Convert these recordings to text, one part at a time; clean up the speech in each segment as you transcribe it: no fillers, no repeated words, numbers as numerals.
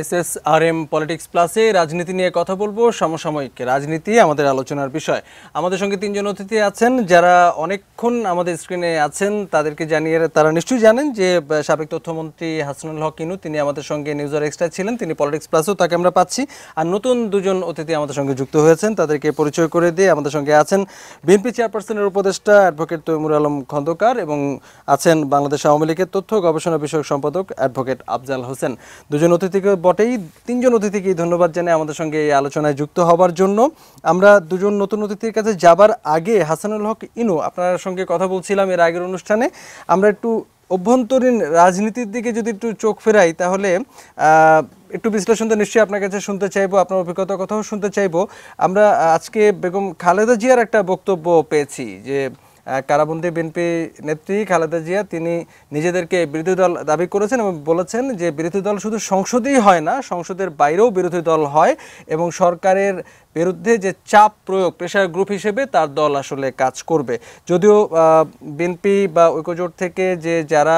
SSRM politics প্লাসে রাজনীতি নিয়ে কথা বলবো। সমসাময়িক রাজনীতি আমাদের আলোচনার বিষয়। আমাদের সঙ্গে তিনজন অতিথি আছেন যারা অনেকক্ষণ আমাদের স্ক্রিনে আছেন। তাদেরকে জানিয়ে তারা নিশ্চয়ই জানেন যে সাবেক তথ্যমন্ত্রী হাসানুল হক ইনু তিনি আমাদের সঙ্গে নিউজার এক্সট্রা ছিলেন, তিনি পলিটিক্স প্লাসেও তাকে আমরা পাচ্ছি। আর নতুন দুজন অতিথি আমাদের সঙ্গে যুক্ত হয়েছেন, তাদেরকে পরিচয় করে দিয়ে আমাদের সঙ্গে আছেন বিএনপি চেয়ারপারসনের উপদেষ্টা অ্যাডভোকেট তৈমুর আলম খন্দকার এবং আছেন বাংলাদেশ আওয়ামী লীগের তথ্য গবেষণা বিষয়ক সম্পাদক অ্যাডভোকেট আফজাল হোসেন। দুজন অতিথিকে বটেই, তিনজন অতিথিকেই ধন্যবাদ জানাই আমাদের সঙ্গে এই আলোচনায় যুক্ত হবার জন্য। আমরা দুজন নতুন অতিথির কাছে যাবার আগে হাসানুল হক ইনু, আপনার সঙ্গে কথা বলছিলাম এর আগের অনুষ্ঠানে, আমরা একটু অভ্যন্তরীণ রাজনীতির দিকে যদি একটু চোখ ফেরাই তাহলে একটু বিশ্লেষণ তো নিশ্চয়ই আপনার কাছে শুনতে চাইবো, আপনার অভিজ্ঞতার কথাও শুনতে চাইবো। আমরা আজকে বেগম খালেদা জিয়ার একটা বক্তব্য পেয়েছি যে কারাবন্দী বিএনপি নেত্রী খালেদা জিয়া তিনি নিজেদেরকে বিরোধী দল দাবি করেছেন এবং বলেছেন যে বিরোধী দল শুধু সংসদেই হয় না, সংসদের বাইরেও বিরোধী দল হয় এবং সরকারের বিরুদ্ধে যে চাপ প্রয়োগ প্রেশার গ্রুপ হিসেবে তার দল আসলে কাজ করবে। যদিও বিএনপি বা ঐক্যজোট থেকে যে যারা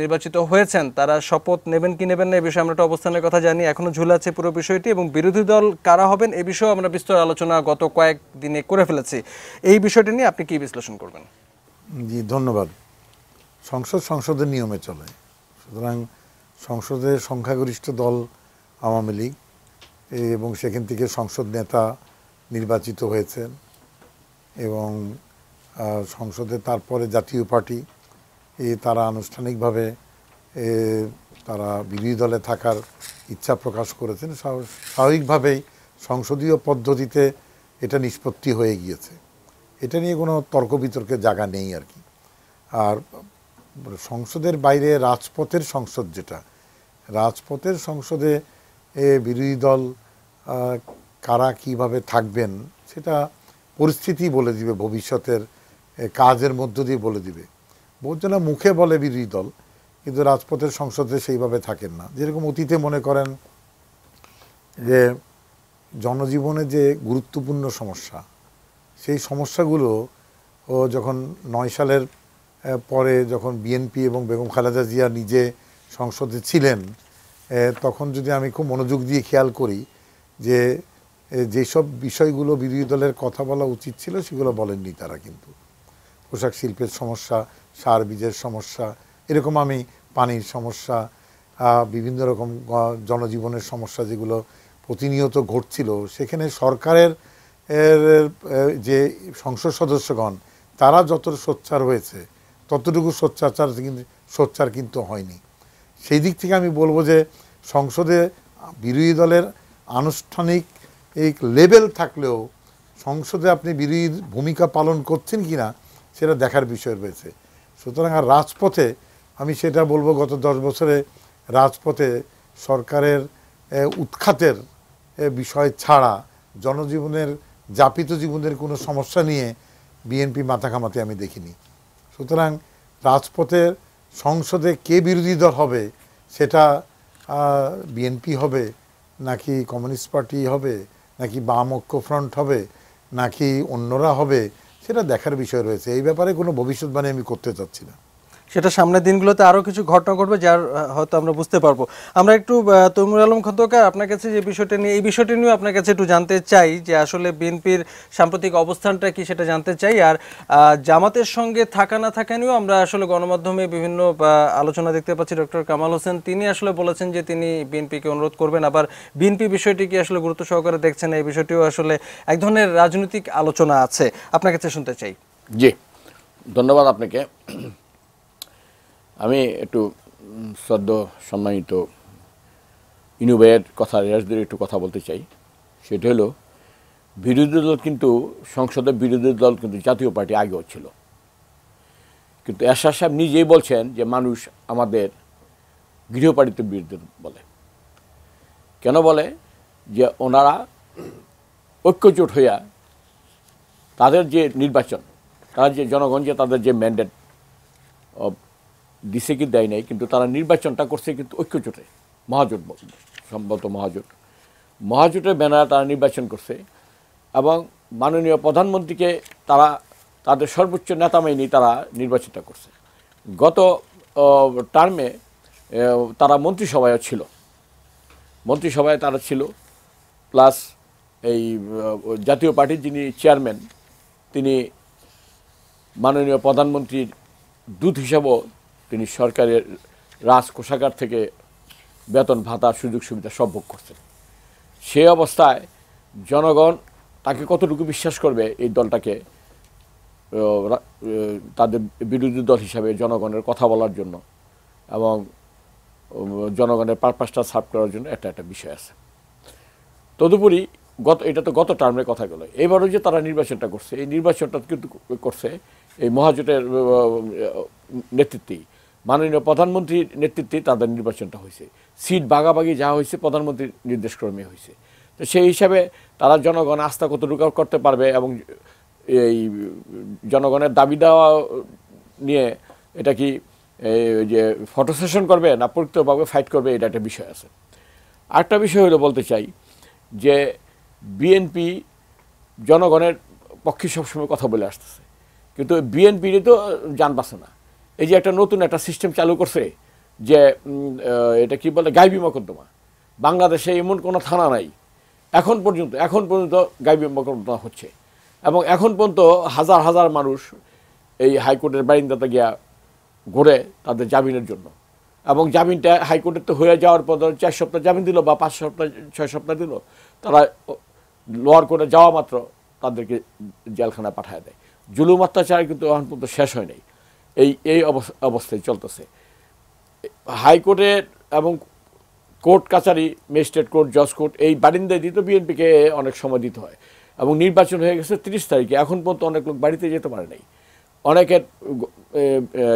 নির্বাচিত হয়েছেন তারা শপথ নেবেন কি নেবেন না এই বিষয়ে আমরা একটা অবস্থানের কথা জানি, এখনও ঝুলে আছে পুরো বিষয়টি, এবং বিরোধী দল কারা হবেন এ বিষয়ে আমরা বিস্তর আলোচনা গত কয়েকদিনে করে ফেলেছি। এই বিষয়টি নিয়ে আপনি কি বিশ্লেষণ করবেন? জি, ধন্যবাদ। সংসদের নিয়মে চলে, সুতরাং সংসদের সংখ্যাগরিষ্ঠ দল আওয়ামী লীগ এবং সেখান থেকে সংসদ নেতা নির্বাচিত হয়েছেন এবং সংসদে তারপরে জাতীয় পার্টি তারা আনুষ্ঠানিকভাবে তারা বিরোধী দলে থাকার ইচ্ছা প্রকাশ করেছেন। স্বাভাবিকভাবেই সংসদীয় পদ্ধতিতে এটা নিষ্পত্তি হয়ে গিয়েছে, এটা নিয়ে কোনো তর্ক বিতর্কের জায়গা নেই আর কি। আর সংসদের বাইরে রাজপথের সংসদ, যেটা রাজপথের সংসদে বিরোধী দল কারা কিভাবে থাকবেন সেটা পরিস্থিতি বলে দিবে, ভবিষ্যতের কাজের মধ্য দিয়ে বলে দিবে। বহুজনা মুখে বলে বিরোধী দল, কিন্তু রাজপথের সংসদে সেইভাবে থাকেন না। যেরকম অতীতে মনে করেন যে জনজীবনে যে গুরুত্বপূর্ণ সমস্যা, সেই সমস্যাগুলো যখন 9 সালের পরে যখন বিএনপি এবং বেগম খালেদা জিয়া নিজে সংসদে ছিলেন, তখন যদি আমি খুব মনোযোগ দিয়ে খেয়াল করি যে যেসব বিষয়গুলো বিরোধী দলের কথা বলা উচিত ছিল সেগুলো বলেননি তারা। কিন্তু পোশাক শিল্পের সমস্যা, সার বীজের সমস্যা, এরকম আমি পানির সমস্যা, বিভিন্ন রকম জনজীবনের সমস্যা যেগুলো প্রতিনিয়ত ঘটছিল, সেখানে সরকারের যে সংসদ সদস্যগণ তারা যত সোচ্চার হয়েছে ততটুকু সোচ্চার কিন্তু হয়নি। সেই দিক থেকে আমি বলবো যে সংসদে বিরোধী দলের আনুষ্ঠানিক এই লেভেল থাকলেও সংসদে আপনি বিরোধী ভূমিকা পালন করছেন কি না সেটা দেখার বিষয় রয়েছে। সুতরাং আর রাজপথে আমি সেটা বলবো, গত 10 বছরে রাজপথে সরকারের উৎখাতের বিষয় ছাড়া জনজীবনের যাপিত জীবনের কোনো সমস্যা নিয়ে বিএনপি মাথা ঘামাতে আমি দেখিনি। সুতরাং রাজপথের সংসদে কে বিরোধী দল হবে, সেটা বিএনপি হবে নাকি কমিউনিস্ট পার্টি হবে নাকি বাম ঐক্যফ্রন্ট হবে নাকি অন্যরা হবে, সেটা দেখার বিষয় রয়েছে। এই ব্যাপারে কোনো ভবিষ্যৎবাণী আমি করতে চাচ্ছি না। সেটা সামনের দিনগুলোতে আরও কিছু ঘটনা ঘটবে যার হয়তো আমরা বুঝতে পারবো। আমরা একটু তৈমুর আলম খন্দকার, আপনার কাছে যে বিষয়টা নিয়ে, এই বিষয়টা নিয়েও আপনার কাছে একটু জানতে চাই যে আসলে বিএনপির সাম্প্রতিক অবস্থানটা কি সেটা জানতে চাই। আর জামাতের সঙ্গে থাকা না থাকা নিয়েও আমরা আসলে গণমাধ্যমে বিভিন্ন আলোচনা দেখতে পাচ্ছি। ডক্টর কামাল হোসেন তিনি আসলে বলেছেন যে তিনি বিএনপিকে অনুরোধ করবেন, আবার বিএনপি বিষয়টি কি আসলে গুরুত্ব সহকারে দেখছেন, এই বিষয়টিও আসলে এক ধরনের রাজনৈতিক আলোচনা আছে, আপনার কাছে শুনতে চাই। জি, ধন্যবাদ আপনাকে। আমি একটু শ্রদ্ধ সম্মানিত ইনু ভাইয়ের কথা রেয়াজদের একটু কথা বলতে চাই। সেটা হলো বিরোধী দল কিন্তু সংসদের বিরোধী দল কিন্তু জাতীয় পার্টি আগেও ছিল, কিন্তু এরশাদ সাহেব নিজেই বলছেন যে মানুষ আমাদের গৃহপালিত বিরোধী বলে। কেন বলে? যে ওনারা ঐক্যজোট হইয়া তাদের যে নির্বাচন, তারা যে জনগণ যে তাদের যে ম্যান্ডেট দিছে কি দেয় নাই, কিন্তু তারা নির্বাচনটা করছে কিন্তু ঐক্যজোটে, মহাজোট সম্ভবত মহাজোটের ব্যানারে তারা নির্বাচন করছে এবং মাননীয় প্রধানমন্ত্রীকে তারা তাদের সর্বোচ্চ নেতা মাইনি তারা নির্বাচিত করছে। গত টার্মে তারা মন্ত্রিসভায়ও ছিল। মন্ত্রিসভায় তারা ছিল, প্লাস এই জাতীয় পার্টির যিনি চেয়ারম্যান তিনি মাননীয় প্রধানমন্ত্রীর দূত হিসাবেও তিনি সরকারের কোষাগার থেকে বেতন ভাতা সুযোগ সুবিধা সব ভোগ করছেন। সেই অবস্থায় জনগণ তাকে কতটুকু বিশ্বাস করবে এই দলটাকে তাদের বিরোধী দল হিসাবে জনগণের কথা বলার জন্য এবং জনগণের পারপাসটা সার্ভ করার জন্য একটা বিষয় আছে। তদুপরি এটা তো গত টার্মের কথা গেল, এবারও যে তারা নির্বাচনটা করছে, এই নির্বাচনটা কিন্তু করছে এই মহাজোটের নেতৃত্বেই, মাননীয় প্রধানমন্ত্রীর নেতৃত্বে তাদের নির্বাচনটা হয়েছে। সিট ভাগাভাগি যা হয়েছে প্রধানমন্ত্রীর নির্দেশক্রমে হয়েছে। তো সেই হিসাবে তারা জনগণ আস্থা কতটুকু করতে পারবে এবং এই জনগণের দাবি দেওয়া নিয়ে এটা কি যে ফটো সেশন করবে না পরিত্যভাবে ফাইট করবে, এটা একটা বিষয় আছে। আরেকটা বিষয় হলো বলতে চাই যে বিএনপি জনগণের পক্ষে সবসময় কথা বলে আসতেছে, কিন্তু বিএনপির তো জান বাঁচে না। এই যে একটা নতুন একটা সিস্টেম চালু করছে যে এটা কি বলে গাইবি মকদ্দমা, বাংলাদেশে এমন কোনো থানা নাই এখন পর্যন্ত গাইবি মকদ্দমা হচ্ছে এবং এখন পর্যন্ত হাজার হাজার মানুষ এই হাইকোর্টের বারিন্দাতে গিয়া ঘুরে তাদের জামিনের জন্য, এবং জামিনটা হাইকোর্টের তো হয়ে যাওয়ার পর 4 সপ্তাহ জামিন দিল বা 5 সপ্তাহ 6 সপ্তাহ দিল, তারা লোয়ার কোর্টে যাওয়া মাত্র তাদেরকে জেলখানায় পাঠায় দেয়। জুলুম অত্যাচার কিন্তু এখন পর্যন্ত শেষ হয় নাই। এই অবস্থায় চলতেছে। হাইকোর্টের এবং কোর্ট কাছারি, ম্যাজিস্ট্রেট কোর্ট, জজ কোর্ট এই বারিন্দায় দিতে বিএনপিকে অনেক সময় দিতে হয় এবং নির্বাচন হয়ে গেছে 30 তারিখে, এখন পর্যন্ত অনেক লোক বাড়িতে যেতে পারে নাই। অনেকের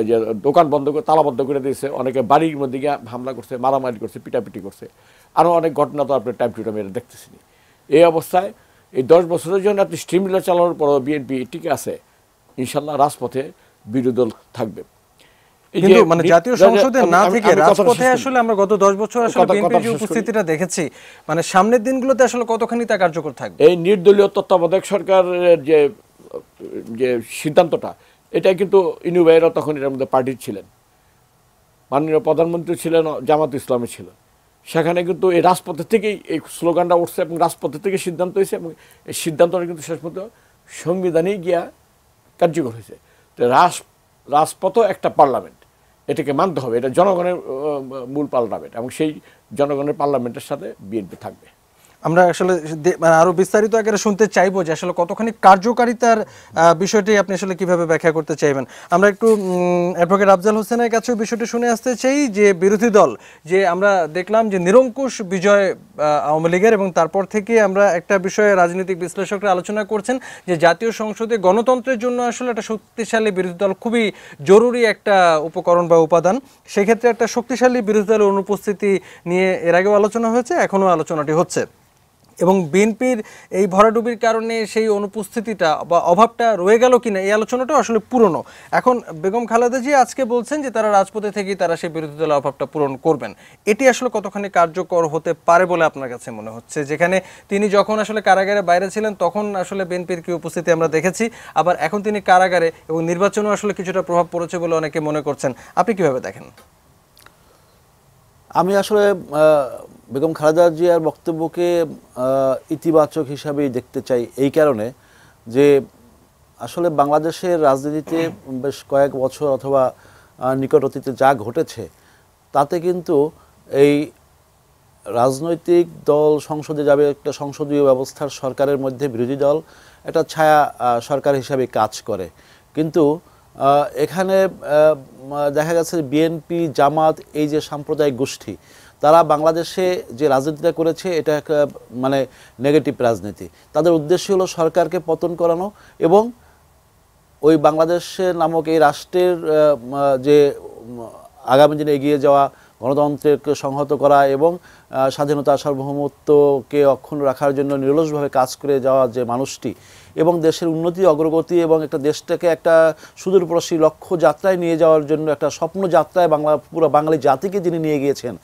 যে দোকান বন্ধ করে তালাবদ্ধ করে দিয়েছে, অনেকে বাড়ির মধ্যে গিয়ে হামলা করছে, মারামারি করছে, পিটাপিটি করছে, আরও অনেক ঘটনা তো আপনি টাইম টু টাইম এটা দেখতেছি। এই অবস্থায় এই 10 বছরের জন্য আপনি স্টিমুলার চালানোর পরও বিএনপি টিকে আছে, ইনশাল্লাহ রাজপথে বিরোধী দল থাকবে। কিন্তু মানে জাতীয় সংসদে না থেকে রাজপথে আসলে আমরা গত 10 বছর আসলে বিএনপির যে উপস্থিতিটা দেখেছি, মানে সামনের দিনগুলোতে আসলে কতখানি তা কার্যকর থাকবে? এই নির্দলীয় তত্ত্বাবধায়ক সরকারের যে সিদ্ধান্তটা, এটা কিন্তু ইনু ভাইয়েরা তখন এর মধ্যে পার্টির ছিলেন, মাননীয় প্রধানমন্ত্রী ছিলেন, জামাত ইসলামী ছিল। সেখানে কিন্তু এই রাজপথের থেকেই এই স্লোগানটা উঠছে এবং রাজপথের থেকে সিদ্ধান্ত হয়েছে এবং এই সিদ্ধান্তটা কিন্তু শেষ পর্যন্ত সংবিধানেই গিয়া কার্যকর হয়েছে। তো রাজপথও একটা পার্লামেন্ট, এটাকে মানতে হবে, এটা জনগণের মূল পার্লামেন্ট এবং সেই জনগণের পার্লামেন্টের সাথে বিএনপি থাকবে। আমরা আসলে আরো বিস্তারিত আকারে শুনতে চাইবো যে আসলে কতখানি কার্যকারিতার বিষয়টি আপনি আসলে কিভাবে ব্যাখ্যা করতে চাইবেন। আমরা একটু অ্যাডভোকেট আফজাল হোসেনের কাছেও বিষয়টি শুনে আসতে চাই যে বিরোধী দল যে আমরা দেখলাম যে নিরঙ্কুশ বিজয় আওয়ামী লীগের, এবং তারপর থেকে আমরা একটা বিষয়ে রাজনৈতিক বিশ্লেষকরা আলোচনা করছেন যে জাতীয় সংসদে গণতন্ত্রের জন্য আসলে একটা শক্তিশালী বিরোধী দল খুবই জরুরি একটা উপকরণ বা উপাদান। সেক্ষেত্রে একটা শক্তিশালী বিরোধী দলের অনুপস্থিতি নিয়ে এর আগেও আলোচনা হয়েছে, এখনও আলোচনাটি হচ্ছে, এবং বিএনপির এই ভরাডুবির কারণে সেই অনুপস্থিতিটা বা অভাবটা রয়ে গেল কিনা এই আলোচনাটাও আসলে পুরনো। এখন বেগম খালেদা জিয়া আজকে বলছেন যে তারা রাজপথে থেকেই তারা সেই বিরোধী দলের অভাবটা পূরণ করবেন। এটি আসলে কতখানি কার্যকর হতে পারে বলে আপনার কাছে মনে হচ্ছে, যেখানে তিনি যখন আসলে কারাগারে বাইরে ছিলেন তখন আসলে বিএনপির কি উপস্থিতি আমরা দেখেছি, আবার এখন তিনি কারাগারে এবং নির্বাচনেও আসলে কিছুটা প্রভাব পড়েছে বলে অনেকে মনে করছেন, আপনি কিভাবে দেখেন? আমি আসলে বেগম খালেদা জিয়ার বক্তব্যকে ইতিবাচক হিসাবেই দেখতে চাই, এই কারণে যে আসলে বাংলাদেশের রাজনীতিতে বেশ কয়েক বছর অথবা নিকট অতীতে যা ঘটেছে তাতে কিন্তু এই রাজনৈতিক দল সংসদে যাবে, একটা সংসদীয় ব্যবস্থার সরকারের মধ্যে বিরোধী দল একটা ছায়া সরকার হিসাবে কাজ করে। কিন্তু এখানে দেখা গেছে বিএনপি, জামাত, এই যে সাম্প্রদায়িক গোষ্ঠী, তারা বাংলাদেশে যে রাজনীতিটা করেছে এটা মানে নেগেটিভ রাজনীতি। তাদের উদ্দেশ্য হলো সরকারকে পতন করানো এবং ওই বাংলাদেশের নামক এই রাষ্ট্রের যে আগামী দিনে এগিয়ে যাওয়া, গণতন্ত্রকে সংহত করা এবং স্বাধীনতা সার্বভৌমত্বকে অক্ষুণ্ণ রাখার জন্য নিরলসভাবে কাজ করে যাওয়া যে মানুষটি, এবং দেশের উন্নতি, অগ্রগতি এবং একটা দেশটাকে একটা সুদূরপ্রসারী লক্ষ্য যাত্রায় নিয়ে যাওয়ার জন্য একটা স্বপ্ন যাত্রায় পুরো বাঙালি জাতিকে যিনি নিয়ে গিয়েছেন,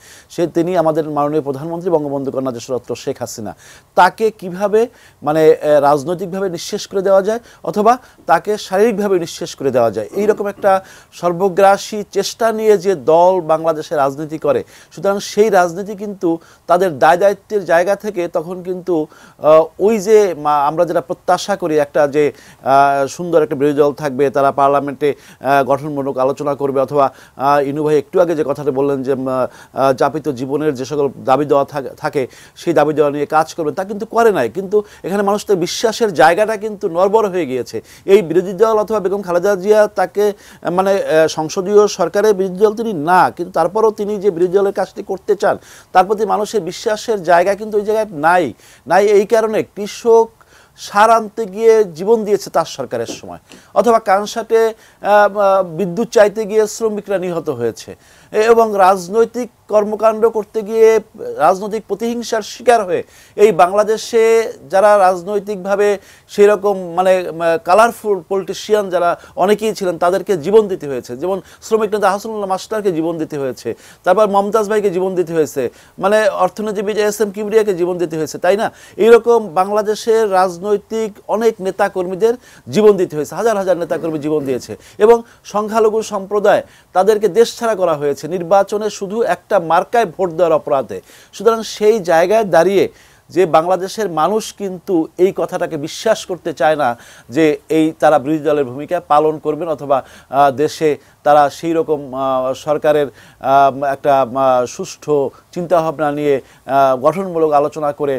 তিনি আমাদের মাননীয় প্রধানমন্ত্রী বঙ্গবন্ধু কন্যা দেশরত্ন শেখ হাসিনা। তাকে কিভাবে মানে রাজনৈতিকভাবে নিঃশেষ করে দেওয়া যায় অথবা তাকে শারীরিকভাবে নিঃশেষ করে দেওয়া যায়, এইরকম একটা সর্বগ্রাসী চেষ্টা নিয়ে যে দল বাংলাদেশে রাজনীতি করে, সুতরাং সেই রাজনীতি কিন্তু তাদের দায় দায়িত্বের জায়গা থেকে তখন কিন্তু ওই যে আমরা যেটা প্রত্যাশা করি একটা যে সুন্দর একটা বিরোধী দল থাকবে, তারা পার্লামেন্টে গঠনমূলক আলোচনা করবে, অথবা ইনু ভাই একটু আগে যে কথাটা বললেন যে যাপিত জীবনের যে সকল দাবি দেওয়া থাকে সেই দাবি দেওয়া নিয়ে কাজ করবেন, তা কিন্তু করে নাই। কিন্তু এখানে মানুষদের বিশ্বাসের জায়গাটা কিন্তু নড়বড় হয়ে গিয়েছে। এই বিরোধী দল অথবা বেগম খালেদা জিয়া তাকে মানে সংসদীয় সরকারের বিরোধী দল তিনি না, কিন্তু তারপরও তিনি যে বিরোধী দলের কাজটি করতে চান তার প্রতি মানুষের বিশ্বাসের জায়গা কিন্তু ওই জায়গায় নাই। এই কারণে কৃষক সার আনতে গিয়ে জীবন দিয়েছে তার সরকারের সময়, অথবা কানসাটে বিদ্যুৎ চাইতে গিয়ে শ্রমিকরা নিহত হয়েছে, এবং রাজনৈতিক কর্মকাণ্ড করতে গিয়ে রাজনৈতিক প্রতিহিংসার শিকার হয়ে এই বাংলাদেশে যারা রাজনৈতিকভাবে সেই রকম মানে কালারফুল পলিটিশিয়ান যারা অনেকেই ছিলেন তাদেরকে জীবন দিতে হয়েছে। যেমন শ্রমিক নেতা হাসানুল্লাহ মাস্টারকে জীবন দিতে হয়েছে, তারপর মমতাজ ভাইকে জীবন দিতে হয়েছে, মানে অর্থনীতিবিদ এস এম কিবরিয়াকে জীবন দিতে হয়েছে, তাই না? এইরকম বাংলাদেশের রাজনৈতিক অনেক নেতাকর্মীদের জীবন দিতে হয়েছে, হাজার হাজার নেতাকর্মী জীবন দিয়েছে, এবং সংখ্যালঘু সম্প্রদায় তাদেরকে দেশছাড়া করা হয়েছে নির্বাচনে শুধু একটা মার্কায় ভোট দেওয়ার অপরাধে। সুতরাং সেই জায়গায় দাঁড়িয়ে যে বাংলাদেশের মানুষ কিন্তু এই কথাটাকে বিশ্বাস করতে চায় না যে তারা বিরোধী দলের ভূমিকা পালন করবেন, অথবা দেশে তারা সেই রকম সরকারের একটা সুষ্ঠু চিন্তাভাবনা নিয়ে গঠনমূলক আলোচনা করে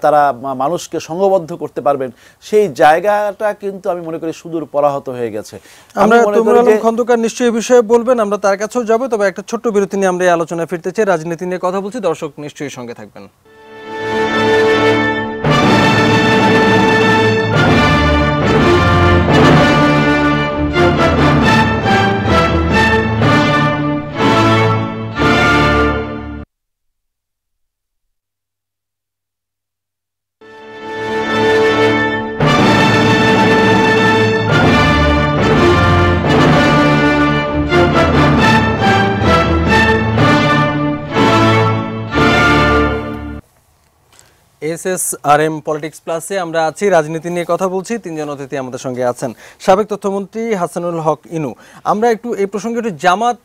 তারা মানুষকে সংঘবদ্ধ করতে পারবেন, সেই জায়গাটা কিন্তু আমি মনে করি সুদূর পরাহত হয়ে গেছে। আমরা তৈমুর আলম খন্দকার নিশ্চয়ই এই বিষয়ে বলবেন, আমরা তার কাছেও যাব, তবে একটা ছোট্ট বিরতি নিয়ে আমরা এই আলোচনায় ফিরতে চাই। রাজনীতি নিয়ে কথা বলছি, দর্শক নিশ্চয়ই সঙ্গে থাকবেন। SSRM পলিটিক্স প্লাসে আমরা আছি, রাজনীতি নিয়ে কথা বলছি। তিনজন অতিথি আমাদের সঙ্গে আছেন। সাবেক তথ্যমন্ত্রী হাসানুল হক ইনু। আমরা একটু এই প্রসঙ্গে একটু জামাত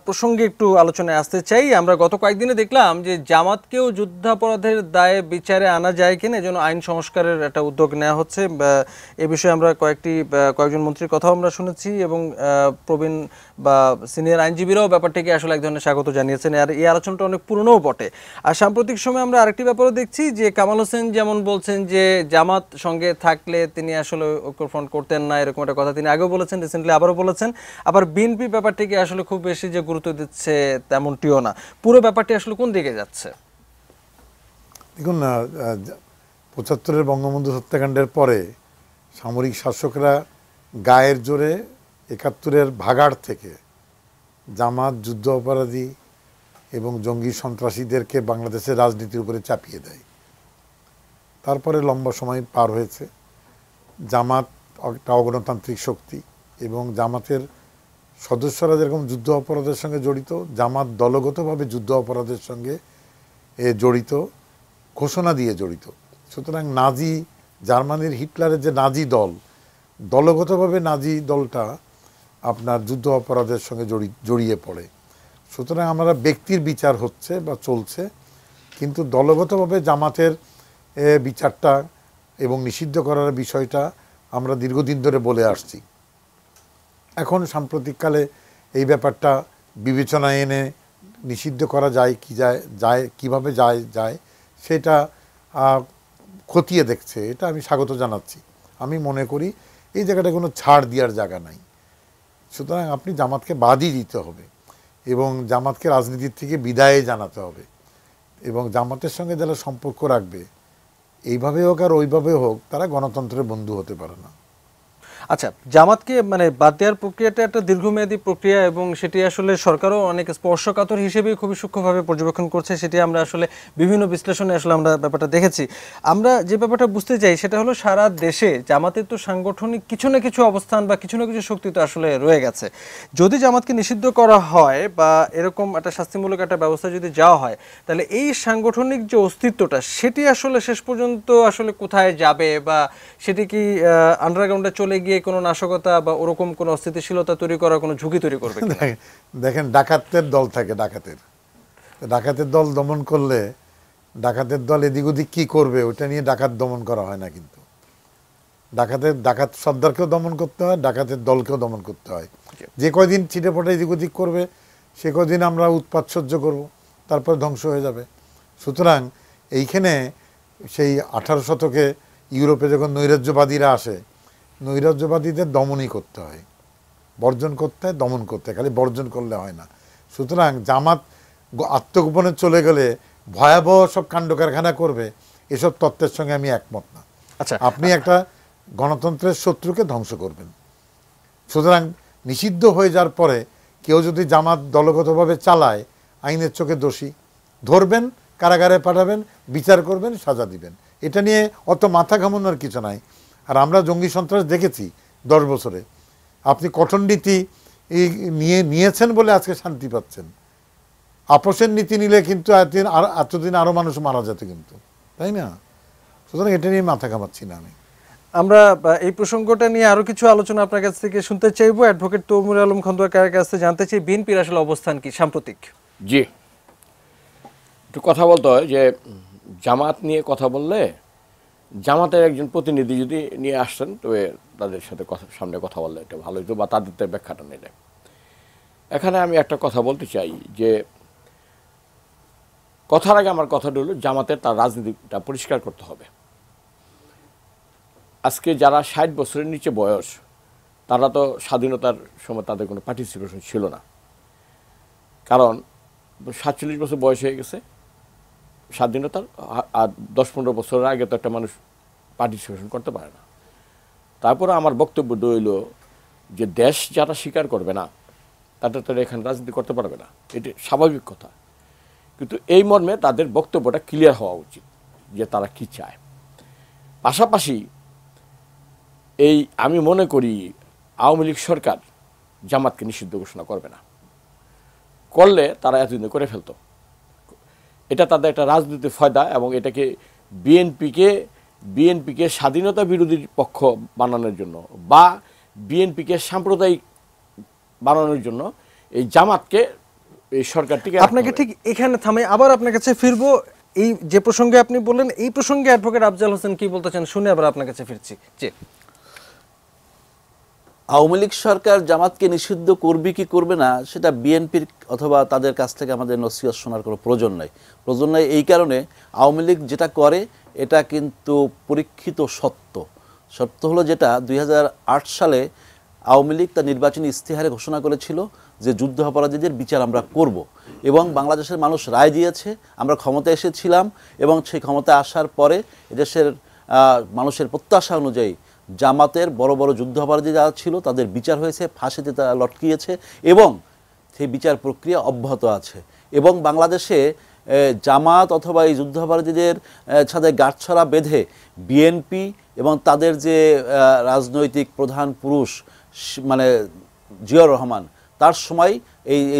প্রসঙ্গে একটু আলোচনায় আসতে চাই। আমরা গত কয়েকদিনে দেখলাম যে জামাতকেও যুদ্ধাপরাধের দায়ে বিচারে আনা যায় কিনা এজন্য আইন সংস্কারের একটা উদ্যোগ নেওয়া হচ্ছে। এ বিষয়ে আমরা কয়েকজন মন্ত্রীর কথাও আমরা শুনেছি, এবং প্রবীণ বা সিনিয়র আইনজীবীরাও ব্যাপারটিকে আসলে এক ধরনের স্বাগত জানিয়েছেন। আর এই আলোচনাটা অনেক পুরনোও বটে। আর সাম্প্রতিক সময় আমরা আরেকটি ব্যাপারও দেখছি যে কামাল হোসেন যেমন বলছেন যে জামাত সঙ্গে থাকলে তিনি আসলে ঐক্যফ্রন্ট করতেন না, এরকম একটা কথা তিনি আগেও বলেছেন, রিসেন্টলি আবারও বলেছেন। আবার বিএনপি ব্যাপারটিকে আসলে খুব বেশি যে গুরুত্ব দিচ্ছে তেমনটিও না। পুরো ব্যাপারটি আসলে কোন দিকে যাচ্ছে? দেখুন না, ৭৫-এর বঙ্গবন্ধু হত্যাকাণ্ডের পরে সামরিক শাসকরা গায়ের জোরে ৭১-এর ভাগাড় থেকে জামাত, যুদ্ধ অপরাধী এবং জঙ্গি সন্ত্রাসীদেরকে বাংলাদেশের রাজনীতির উপরে চাপিয়ে দেয়। তারপরে লম্বা সময় পার হয়েছে। জামাত একটা অগণতান্ত্রিক শক্তি, এবং জামাতের সদস্যরা যেরকম যুদ্ধ অপরাধের সঙ্গে জড়িত, জামাত দলগতভাবে যুদ্ধ অপরাধের সঙ্গে জড়িত, ঘোষণা দিয়ে জড়িত। সুতরাং নাজি জার্মানির হিটলারের যে নাজি দল, দলগতভাবে নাজি দলটা আপনার যুদ্ধ অপরাধের সঙ্গে জড়িয়ে পড়ে। সুতরাং আমরা ব্যক্তির বিচার হচ্ছে বা চলছে, কিন্তু দলগতভাবে জামাতের বিচারটা এবং নিষিদ্ধ করার বিষয়টা আমরা দীর্ঘদিন ধরে বলে আসছি। এখন সাম্প্রতিককালে এই ব্যাপারটা বিবেচনায় এনে নিষিদ্ধ করা যায় কিভাবে যায় সেটা খতিয়ে দেখছে। এটা আমি স্বাগত জানাচ্ছি। আমি মনে করি এই জায়গাটা কোনো ছাড় দেওয়ার জায়গা নাই। সুতরাং আপনি জামাতকে বাদই দিতে হবে, এবং জামাতকে রাজনীতির থেকে বিদায় জানাতে হবে, এবং জামাতের সঙ্গে যারা সম্পর্ক রাখবে এইভাবে হোক আর ওইভাবে হোক তারা গণতন্ত্রের বন্ধু হতে পারে না। আচ্ছা, জামাতকে মানে বাদ দেওয়ার প্রক্রিয়াটা একটা দীর্ঘমেয়াদী প্রক্রিয়া, এবং সেটি আসলে সরকারও অনেক স্পর্শকাতর হিসেবে খুবই সূক্ষ্মভাবে পর্যবেক্ষণ করছে। সেটি আমরা আসলে বিভিন্ন বিশ্লেষণে আসলে আমরা ব্যাপারটা দেখেছি। আমরা যে ব্যাপারটা বুঝতে চাই সেটা হলো সারা দেশে জামাতের তো সাংগঠনিক কিছু না কিছু অবস্থান বা কিছু না কিছু শক্তি তো আসলে রয়ে গেছে। যদি জামাতকে নিষিদ্ধ করা হয় বা এরকম একটা শাস্তিমূলক একটা ব্যবস্থা যদি যাওয়া হয়, তাহলে এই সাংগঠনিক যে অস্তিত্বটা সেটি আসলে শেষ পর্যন্ত আসলে কোথায় যাবে, বা সেটি কি আন্ডারগ্রাউন্ডে চলে গিয়ে কোনো নাশকতা বা ওরকম কোনো অস্থিতিশীলতা তৈরি করার কোনো ঝুঁকি তৈরি করবে? দেখেন, ডাকাতদের দল থাকে, ডাকাতের ডাকাতের দল দমন করলে ডাকাতের দল এদিক ওদিক কী করবে ওটা নিয়ে ডাকাত দমন করা হয় না, কিন্তু ডাকাত সর্দারকেও দমন করতে হয়, ডাকাতের দলকেও দমন করতে হয়। যে কয়দিন ছিটেফোঁটা এদিক ওদিক করবে সে কয়দিন আমরা উৎপাত সহ্য করব, তারপর ধ্বংস হয়ে যাবে। সুতরাং এইখানে সেই 18 শতকে ইউরোপে যখন নৈরাজ্যবাদীরা আসে, নৈরাজ্যবাদীদের দমনই করতে হয়, বর্জন করতে হয়, দমন করতে হয়, খালি বর্জন করলে হয় না। সুতরাং জামাত আত্মগোপনে চলে গেলে ভয়াবহ সব কাণ্ড কারখানা করবে, এসব তত্ত্বের সঙ্গে আমি একমত না। আচ্ছা, আপনি একটা গণতন্ত্রের শত্রুকে ধ্বংস করবেন। সুতরাং নিষিদ্ধ হয়ে যাওয়ার পরে কেউ যদি জামাত দলগতভাবে চালায়, আইনের চোখে দোষী ধরবেন, কারাগারে পাঠাবেন, বিচার করবেন, সাজা দিবেন। এটা নিয়ে অত মাথা ঘামানোর কিছু নাই। আর আমরা জঙ্গি সন্ত্রাস দেখেছি 10 বছরে। আপনি কঠোর নীতি নিয়েছেন বলে আজকে শান্তি পাচ্ছেন। আপোষের নীতি নিলে কিন্তু এতদিন আরও মানুষ মারা যেত কিন্তু, তাই না? সুতরাং এটা নিয়ে মাথা ঘামাচ্ছি না আমি। আমরা এই প্রসঙ্গটা নিয়ে আরো কিছু আলোচনা আপনার কাছ থেকে শুনতে চাইবো। অ্যাডভোকেট তৈমুর আলম খন্দকারের কাছ থেকে জানতে চাই বিএনপির আসলে অবস্থান কি সাম্প্রতিক। জি, একটু কথা বলতে হয় যে জামাত নিয়ে কথা বললে জামাতের একজন প্রতিনিধি যদি নিয়ে আসছেন তবে তাদের সাথে সামনে কথা বললে এটা ভালো হতো, বা তাদের ব্যাখ্যাটা নিলে। এখানে আমি একটা কথা বলতে চাই যে কথার আগে আমার কথাটা হলো জামাতের তার রাজনীতিটা পরিষ্কার করতে হবে। আজকে যারা 60 বছরের নিচে বয়স তারা তো স্বাধীনতার সময় তাদের কোনো পার্টিসিপেশন ছিল না, কারণ 47 বছর বয়স হয়ে গেছে স্বাধীনতার, আর 10-15 বছরের আগে তো একটা মানুষ পার্টিসিপেশন করতে পারে না। তারপরে আমার বক্তব্য রইল যে দেশ যারা স্বীকার করবে না তাদের তো এখানে রাজনীতি করতে পারবে না, এটি স্বাভাবিক কথা। কিন্তু এই মর্মে তাদের বক্তব্যটা ক্লিয়ার হওয়া উচিত যে তারা কি চায়। পাশাপাশি আমি মনে করি আওয়ামী লীগ সরকার জামাতকে নিষিদ্ধ ঘোষণা করবে না, করলে তারা এতদিন করে ফেলতো। এটা তাদের একটা রাজনৈতিক ফায়দা, এবং এটাকে বিএনপিকে স্বাধীনতা বিরোধী পক্ষ বানানোর জন্য বা বিএনপিকে সাম্প্রদায়িক বানানোর জন্য এই জামাতকে এই সরকারটিকে। আপনাকে ঠিক এখানে থামে আবার আপনার কাছে ফিরবো। এই যে প্রসঙ্গে আপনি বললেন এই প্রসঙ্গে অ্যাডভোকেট আফজাল হোসেন কি বলতে চান শুনে আবার আপনার কাছে ফিরছি। জি, আওয়ামী লীগ সরকার জামাতকে নিষিদ্ধ করবে কি করবে না সেটা বিএনপির অথবা তাদের কাছ থেকে আমাদের নসিহত শোনার কোনো প্রয়োজন নাই। এই কারণে আওয়ামী লীগ যেটা করে এটা কিন্তু পরীক্ষিত সত্য হলো যেটা 2008 সালে আওয়ামী লীগ তার নির্বাচনী ইস্তেহারে ঘোষণা করেছিল যে যুদ্ধাপরাধীদের বিচার আমরা করব, এবং বাংলাদেশের মানুষ রায় দিয়েছে। আমরা ক্ষমতায় এসেছিলাম এবং সেই ক্ষমতায় আসার পরে এদেশের মানুষের প্রত্যাশা অনুযায়ী জামাতের বড় বড় যুদ্ধাপরাধী যারা ছিল তাদের বিচার হয়েছে, ফাঁসিতে তারা লটকিয়েছে, এবং সেই বিচার প্রক্রিয়া অব্যাহত আছে। এবং বাংলাদেশে জামাত অথবা এই যুদ্ধাপরাধীদের সাথে গাঁটছড়া বেঁধে বিএনপি এবং তাদের যে রাজনৈতিক প্রধান পুরুষ মানে জিয়াউর রহমান, তার সময়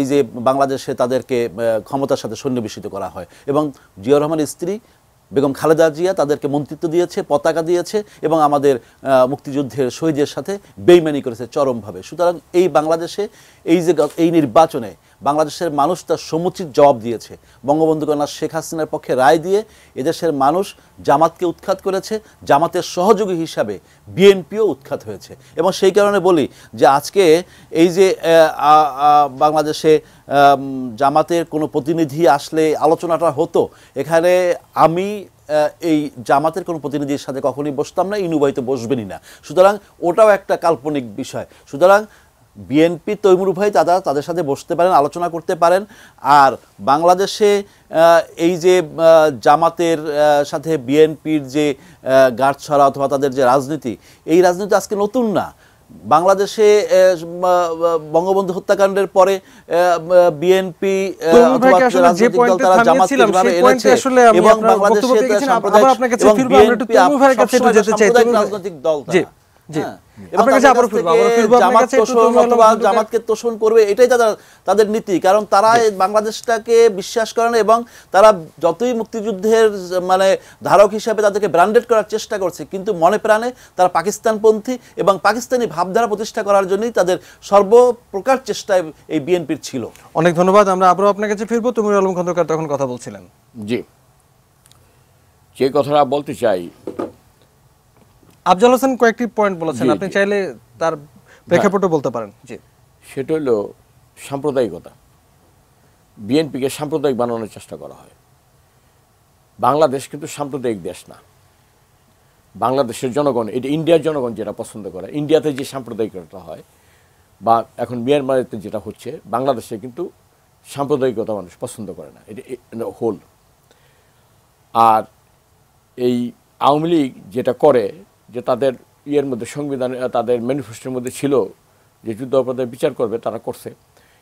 এই যে বাংলাদেশে তাদেরকে ক্ষমতার সাথে সন্নিবেশিত করা হয়, এবং জিয়াউর রহমানের স্ত্রী বেগম খালেদা জিয়া তাদেরকে মন্ত্রিত্ব দিয়েছে, পতাকা দিয়েছে, এবং আমাদের মুক্তিযুদ্ধের শহীদের সাথে বেইমানি করেছে চরমভাবে। সুতরাং এই বাংলাদেশে এই নির্বাচনে বাংলাদেশের মানুষ তার সমুচিত জবাব দিয়েছে। বঙ্গবন্ধু কন্যা শেখ হাসিনার পক্ষে রায় দিয়ে এদেশের মানুষ জামাতকে উৎখাত করেছে, জামাতের সহযোগী হিসাবে বিএনপিও উৎখাত হয়েছে। এবং সেই কারণে বলি যে আজকে এই যে বাংলাদেশে জামাতের কোনো প্রতিনিধি আসলে আলোচনাটা হতো, এখানে আমি এই জামাতের কোনো প্রতিনিধির সাথে কখনই বসতাম না, ইনু ভাই তো বসবেনই না। সুতরাং ওটাও একটা কাল্পনিক বিষয়। সুতরাং বিএনপি তৈমুর ভাই তাদের সাথে বসতে পারেন, আলোচনা করতে পারেন। আর বাংলাদেশে এই যে জামাতের সাথে বিএনপির যে গাঁটছড়া অথবা তাদের যে রাজনীতি, এই রাজনীতি আজকে নতুন না। বাংলাদেশে বঙ্গবন্ধু হত্যাকাণ্ডের পরে বিএনপি অথবা রাজনৈতিক দল তারা জামাতকে যেভাবে এনেছে, এবং বাংলাদেশে সাম্প্রদায়িক রাজনৈতিক দল জি। হ্যাঁ, এবং আপনার কাছে তাদের আবারও কাছ ফিরবো, আবারও থেকে ফিরবো আপনার জামাত কাছে একটু তোষণ তুমি অথবা আলম জামাতকে তোষণ করবে, এটাই তাদের নীতি। কারণ তারা এই বাংলাদেশটাকে বিশ্বাস করে না, এবং তারা যতই মুক্তিযুদ্ধের মানে ধারক হিসাবে তাদেরকে ব্র্যান্ডেড করার চেষ্টা করছে, কিন্তু মনে প্রাণে তারা পাকিস্তানপন্থী এবং পাকিস্তানি ভাবধারা প্রতিষ্ঠা করার জন্যই তাদের সর্বপ্রকার চেষ্টায় এই বিএনপির ছিল। অনেক ধন্যবাদ। আমরা আবারও আপনার কাছে ফিরবো। তুমি আলম খন্দকার তখন কথা বলছিলেন। জি, যে কথাটা বলতে চাই, আফজাল হোসেন কয়েকটি পয়েন্ট বলেছেন, জি, আপনি জি। চাইলে তার প্রেক্ষাপটও বলতে পারেন। জি, সেটা হলো সাম্প্রদায়িকতা। বিএনপিকে সাম্প্রদায়িক বানানোর চেষ্টা করা হয়। বাংলাদেশ কিন্তু সাম্প্রদায়িক দেশ না। বাংলাদেশের জনগণ, এটা ইন্ডিয়ার জনগণ যেটা পছন্দ করে, ইন্ডিয়াতে যে সাম্প্রদায়িকতা হয় বা এখন মিয়ানমারেতে যেটা হচ্ছে, বাংলাদেশে কিন্তু সাম্প্রদায়িকতা মানুষ পছন্দ করে না, এটা হোল। আর এই আওয়ামী লীগ যেটা করে, যে তাদের ইয়ের মধ্যে, সংবিধানে তাদের ম্যানিফেস্টোর মধ্যে ছিল যে যুদ্ধ অপরাধের বিচার করবে, তারা করছে,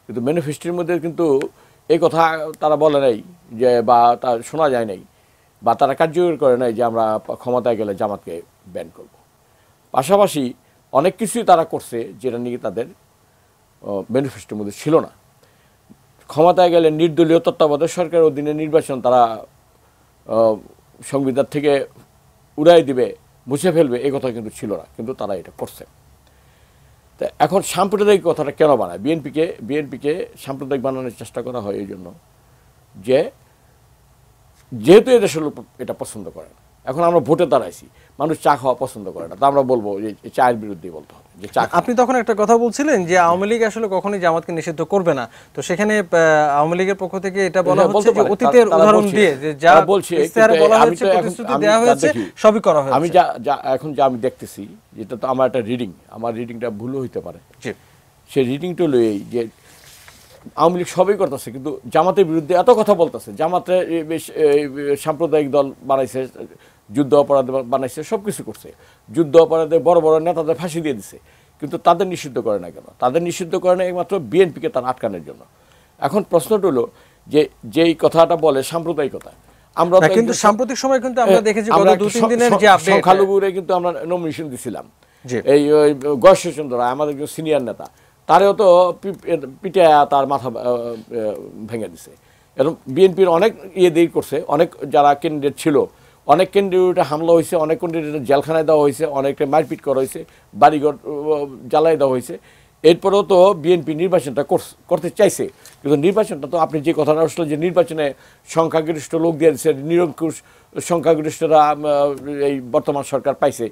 কিন্তু ম্যানিফেস্টোর মধ্যে কিন্তু এই কথা তারা বলে নাই যে, বা তা শোনা যায় নাই, বা তারা কার্যকর করে নাই যে আমরা ক্ষমতায় গেলে জামাতকে ব্যান করব। পাশাপাশি অনেক কিছুই তারা করছে যেটা নিয়ে তাদের ম্যানিফেস্টোর মধ্যে ছিল না। ক্ষমতায় গেলে নির্দলীয় তত্ত্বাবধায়ক সরকারের অধীনে নির্বাচন তারা সংবিধান থেকে উড়াই দিবে, মুছে ফেলবে, এই কথা কিন্তু ছিল না, কিন্তু তারা এটা করছে। তা এখন সাম্প্রদায়িক কথাটা কেন বানায়? বিএনপিকে সাম্প্রদায়িক বানানোর চেষ্টা করা হয় এই জন্য যে, যেহেতু এদেশের লোক এটা পছন্দ করে না। এখন আমরা ভোটে দাঁড়াইছি, মানুষ চা খাওয়া পছন্দ করে না, তা আমরা বলবো যে চায়ের বিরুদ্ধে বলতে হবে যে চা। আপনি তখন একটা কথা বলছিলেন যে আওয়ামী লীগ আসলে কখনোই জামাতকে নিষিদ্ধ করবে না, তো সেখানে আওয়ামী লীগের পক্ষ থেকে এটা বলা হচ্ছে যে অতীতের উদাহরণ দিয়ে যে যা ইশতেহারে বলা হয়েছে, প্রতিশ্রুতি দেওয়া হয়েছে, সবই করা হয়েছে। আমি এখন আমি দেখতেছি, যেটা তো আমার একটা রিডিং, আমার রিডিংটা ভুলও হইতে পারে, সেই রিডিংটা হলো এই যে আওয়ামী লীগ সবই করতেছে, কিন্তু জামাতের বিরুদ্ধে এত কথা বলতেছে, জামাতে সাম্প্রদায়িক দল বানাইছে, যুদ্ধ অপরাধ বানাইছে, সব কিছু করছে, যুদ্ধ অপরাধে বড় বড় নেতাদের ফাঁসি দিয়ে দিছে, কিন্তু তাদের নিষিদ্ধ করে না কেন? তাদের নিষিদ্ধ করে না একমাত্র বিএনপিকে তার আটকানোর জন্য। এখন প্রশ্নটা হলো যে, যেই কথাটা বলে সাম্প্রদায়িকতা, আমরা কিন্তু সাম্প্রতিক সময় কিন্তু আমরা দেখেছি গত 2-3 দিনের যে আপডেট, সংখ্যালঘুরে কিন্তু আমরা নমিনেশন দিছিলাম। এই গয়েশ্বরচন্দ্র রায় আমাদের একজন সিনিয়র নেতা, তারেও তো পিঠে তার মাথা ভেঙে দিছে। এবং বিএনপির অনেক দেরি করছে, অনেক যারা ক্যান্ডিডেট ছিল, অনেক ক্যান্ডিডেটে হামলা হয়েছে, অনেক ক্যান্ডিডেটের জেলখানায় দেওয়া হয়েছে, অনেকটা মারপিট করা হয়েছে, বাড়িঘর জ্বালাই দেওয়া হয়েছে। এরপরেও তো বিএনপি নির্বাচনটা করতে চাইছে, কিন্তু নির্বাচনটা তো আপনি যে কথাটা আসলে যে নির্বাচনে সংখ্যাগরিষ্ঠ লোক দিয়ে দিচ্ছে, নিরঙ্কুশ সংখ্যাগরিষ্ঠরা এই বর্তমান সরকার পাইছে,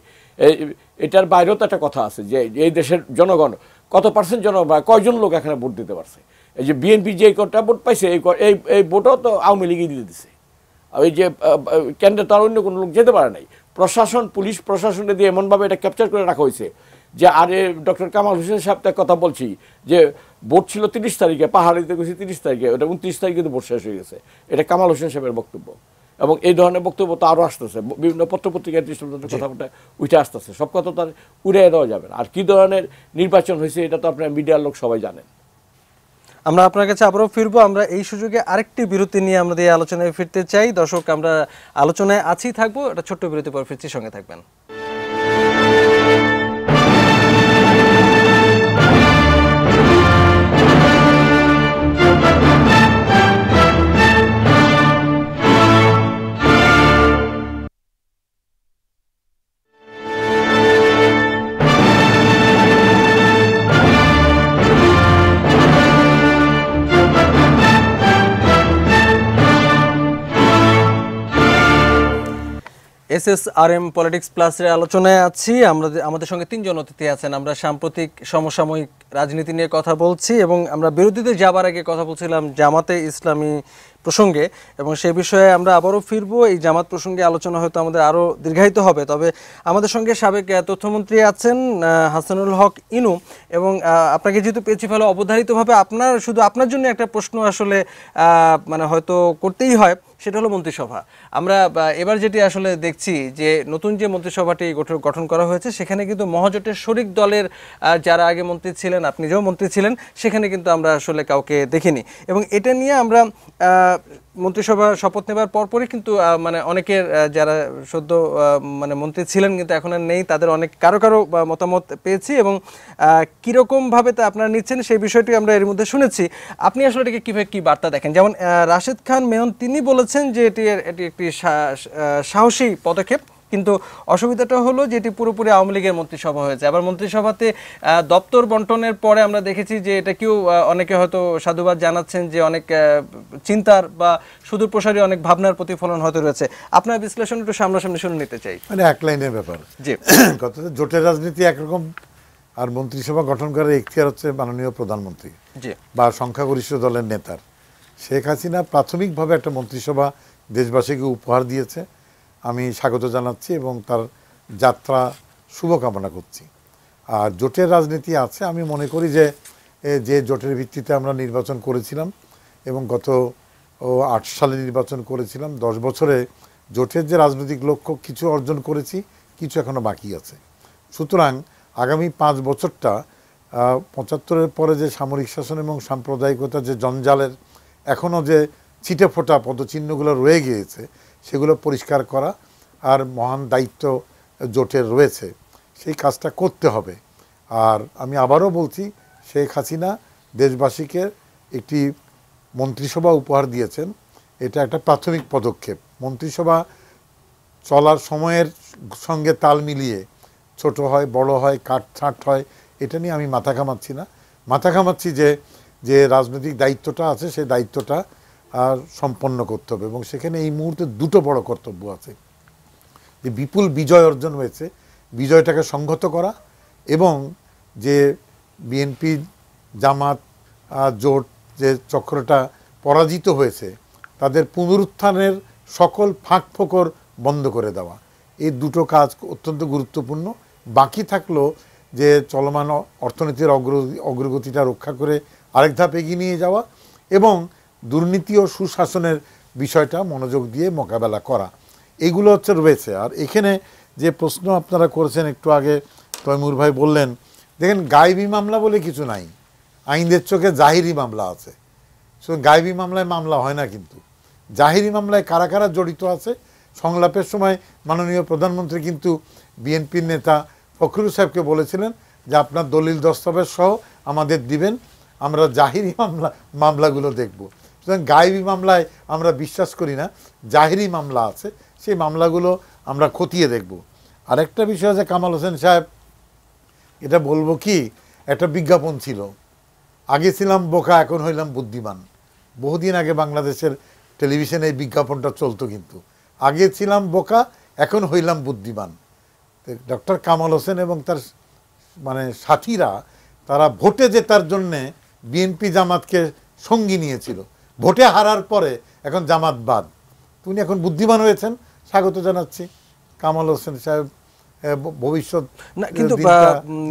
এটার বাইরেও তো একটা কথা আছে যে এই দেশের জনগণ কত পার্সেন্ট জনগণ বা কয়জন লোক এখানে ভোট দিতে পারছে। এই যে বিএনপি যে কটা ভোট পাইছে, এই ভোটও তো আওয়ামী লীগই দিয়ে দিছে। ওই যে কেন্দ্রে তার অন্য কোনো লোক যেতে পারে নাই। প্রশাসন, পুলিশ প্রশাসনে দিয়ে এমনভাবে এটা ক্যাপচার করে রাখা হয়েছে যে, আরে ডক্টর কামাল হোসেন সাহেবটা কথা বলছি যে ভোট ছিল 30 তারিখে, পাহাড়িতে গেছি 30 তারিখে, ওটা 29 তারিখে তো ভোট শেষ হয়ে গেছে। এটা কামাল হোসেন সাহেবের বক্তব্য, এবং এই ধরনের বক্তব্য তো আরও আসতেছে, বিভিন্ন পত্রপত্রিকায় কথাটা উঠে আসতেছে। সব কথা তো আর উড়িয়ে দেওয়া যাবে না। আর কী ধরনের নির্বাচন হয়েছে এটা তো আপনার মিডিয়ার লোক সবাই জানেন। আমরা আপনার কাছে আবারও ফিরবো। আমরা এই সুযোগে আরেকটি বিরতি নিয়ে আমাদের এই আলোচনায় ফিরতে চাই। দর্শক, আমরা আলোচনায় আছি, থাকবো, এটা ছোট্ট বিরতি পর ফিরছি, সঙ্গে থাকবেন। SSRM পলিটিক্স প্লাসের আলোচনায় আছি। আমাদের সঙ্গে 3 জন অতিথি আছেন। আমরা সাম্প্রতিক সমসাময়িক রাজনীতি নিয়ে কথা বলছি, এবং আমরা বিরতিতে যাবার আগে কথা বলছিলাম জামাতে ইসলামী প্রসঙ্গে, এবং সেই বিষয়ে আমরা আবারও ফিরবো। এই জামাত প্রসঙ্গে আলোচনা হয়তো আমাদের আরও দীর্ঘায়িত হবে, তবে আমাদের সঙ্গে সাবেক তথ্যমন্ত্রী আছেন হাসানুল হক ইনু, এবং আপনাকে যেহেতু পেয়েছি ফেলো অবধারিতভাবে শুধু আপনার জন্য একটা প্রশ্ন আসলে মানে হয়তো করতেই হয়, সেটা হলো মন্ত্রিসভা। আমরা এবার যেটি আসলে দেখছি যে নতুন যে মন্ত্রিসভাটি গঠন করা হয়েছে সেখানে কিন্তু মহাজোটের শরিক দলের যারা আগে মন্ত্রী ছিলেন, আপনি নিজেও মন্ত্রী ছিলেন, সেখানে কিন্তু আমরা আসলে কাউকে দেখিনি। এবং এটা নিয়ে আমরা মন্ত্রিসভা শপথ নেবার পরপরই কিন্তু মানে অনেকের যারা সদ্য মানে মন্ত্রী ছিলেন কিন্তু এখন আর নেই, তাদের অনেক কারো মতামত পেয়েছি এবং কীরকমভাবে তা আপনারা নিচ্ছেন সেই বিষয়টি আমরা এর মধ্যে শুনেছি। আপনি আসলে এটাকে কীভাবে কী বার্তা দেখেন? যেমন রাশেদ খান মেনন তিনি বলেছেন যে এটি একটি সাহসী পদক্ষেপ, কিন্তু অসুবিধাটা হলো যে এটি পুরোপুরি আওয়ামী লীগের মন্ত্রিসভা হয়েছে। আবার মন্ত্রিসভাতে দপ্তর বন্টনের পরে আমরা দেখেছি যে এটাকেও অনেকে হয়তো সাধুবাদ জানাচ্ছেন যে অনেক চিন্তার বা সুদূরপ্রসারী অনেক ভাবনার প্রতিফলন হয়তো রয়েছে। আপনার বিশ্লেষণ একটু সামনাসামনি শুনে নিতে চাই। মানে এক লাইনের ব্যাপার, জি কথা জোটের রাজনীতি একরকম, আর মন্ত্রিসভা গঠন করার এখতিয়ার হচ্ছে মাননীয় প্রধানমন্ত্রী জি বা সংখ্যাগরিষ্ঠ দলের নেতার। শেখ হাসিনা প্রাথমিকভাবে একটা মন্ত্রিসভা দেশবাসীকে উপহার দিয়েছে, আমি স্বাগত জানাচ্ছি এবং তার যাত্রা শুভকামনা করছি। আর জোটের রাজনীতি আছে, আমি মনে করি যে যে জোটের ভিত্তিতে আমরা নির্বাচন করেছিলাম এবং গত 8 সালে নির্বাচন করেছিলাম, 10 বছরে জোটের যে রাজনৈতিক লক্ষ্য কিছু অর্জন করেছি, কিছু এখনো বাকি আছে। সুতরাং আগামী 5 বছরটা 75-এর পরে যে সামরিক শাসন এবং সাম্প্রদায়িকতা যে জঞ্জালের এখনও যে ছিটে ফোটা পদচিহ্নগুলো রয়ে গিয়েছে সেগুলো পরিষ্কার করা আর মহান দায়িত্ব জোটের রয়েছে, সেই কাজটা করতে হবে। আর আমি আবারও বলছি, শেখ হাসিনা দেশবাসীকে একটি মন্ত্রিসভা উপহার দিয়েছেন, এটা একটা প্রাথমিক পদক্ষেপ। মন্ত্রিসভা চলার সময়ের সঙ্গে তাল মিলিয়ে ছোট হয়, বড় হয়, কাটছাঁট হয়, এটা নিয়ে আমি মাথা ঘামাচ্ছি না। মাথা ঘামাচ্ছি যে রাজনৈতিক দায়িত্বটা আছে সেই দায়িত্বটা সম্পন্ন করতে হবে এবং সেখানে এই মুহূর্তে দুটো বড় কর্তব্য আছে। যে বিপুল বিজয় অর্জন হয়েছে, বিজয়টাকে সংহত করা এবং যে বিএনপি জামাত জোট যে চক্রটা পরাজিত হয়েছে তাদের পুনরুত্থানের সকল ফাঁক ফোকর বন্ধ করে দেওয়া, এই দুটো কাজ অত্যন্ত গুরুত্বপূর্ণ। বাকি থাকলো যে চলমান অর্থনীতির অগ্রগতিটা রক্ষা করে আরেক ধাপ এগিয়ে নিয়ে যাওয়া এবং দুর্নীতি ও সুশাসনের বিষয়টা মনোযোগ দিয়ে মোকাবেলা করা, এগুলো হচ্ছে রয়েছে। আর এখানে যে প্রশ্ন আপনারা করেছেন একটু আগে, তৈমুর ভাই বললেন, দেখেন গায়েবী মামলা বলে কিছু নাই, আইনদের চোখে জাহিরি মামলা আছে। শুধু গায়েবী মামলায় মামলা হয় না, কিন্তু জাহিরি মামলায় কারা কারা জড়িত আছে। সংলাপের সময় মাননীয় প্রধানমন্ত্রী কিন্তু বিএনপির নেতা ফখরুল সাহেবকে বলেছিলেন যে আপনার দলিল দস্তাবেজ সহ আমাদের দিবেন, আমরা জাহিরি মামলাগুলো দেখব। সুতরাং গায়েবী মামলায় আমরা বিশ্বাস করি না, জাহিরি মামলা আছে, সেই মামলাগুলো আমরা খতিয়ে দেখব। আরেকটা বিষয় আছে, কামাল হোসেন সাহেব, এটা বলবো কি, একটা বিজ্ঞাপন ছিল, আগে ছিলাম বোকা এখন হইলাম বুদ্ধিমান। বহুদিন আগে বাংলাদেশের টেলিভিশনে এই বিজ্ঞাপনটা চলতো, কিন্তু আগে ছিলাম বোকা এখন হইলাম বুদ্ধিমান। ডক্টর কামাল হোসেন এবং তার মানে সাথীরা তারা ভোটে জেতার জন্যে বিএনপি জামাতকে সঙ্গী নিয়েছিল, ভোটে হারার পরে এখন জামাত বাদ। উনি এখন বুদ্ধিমান হয়েছেন, স্বাগত জানাচ্ছি। কামাল হোসেন সাহেব ভবিষ্যৎ না, কিন্তু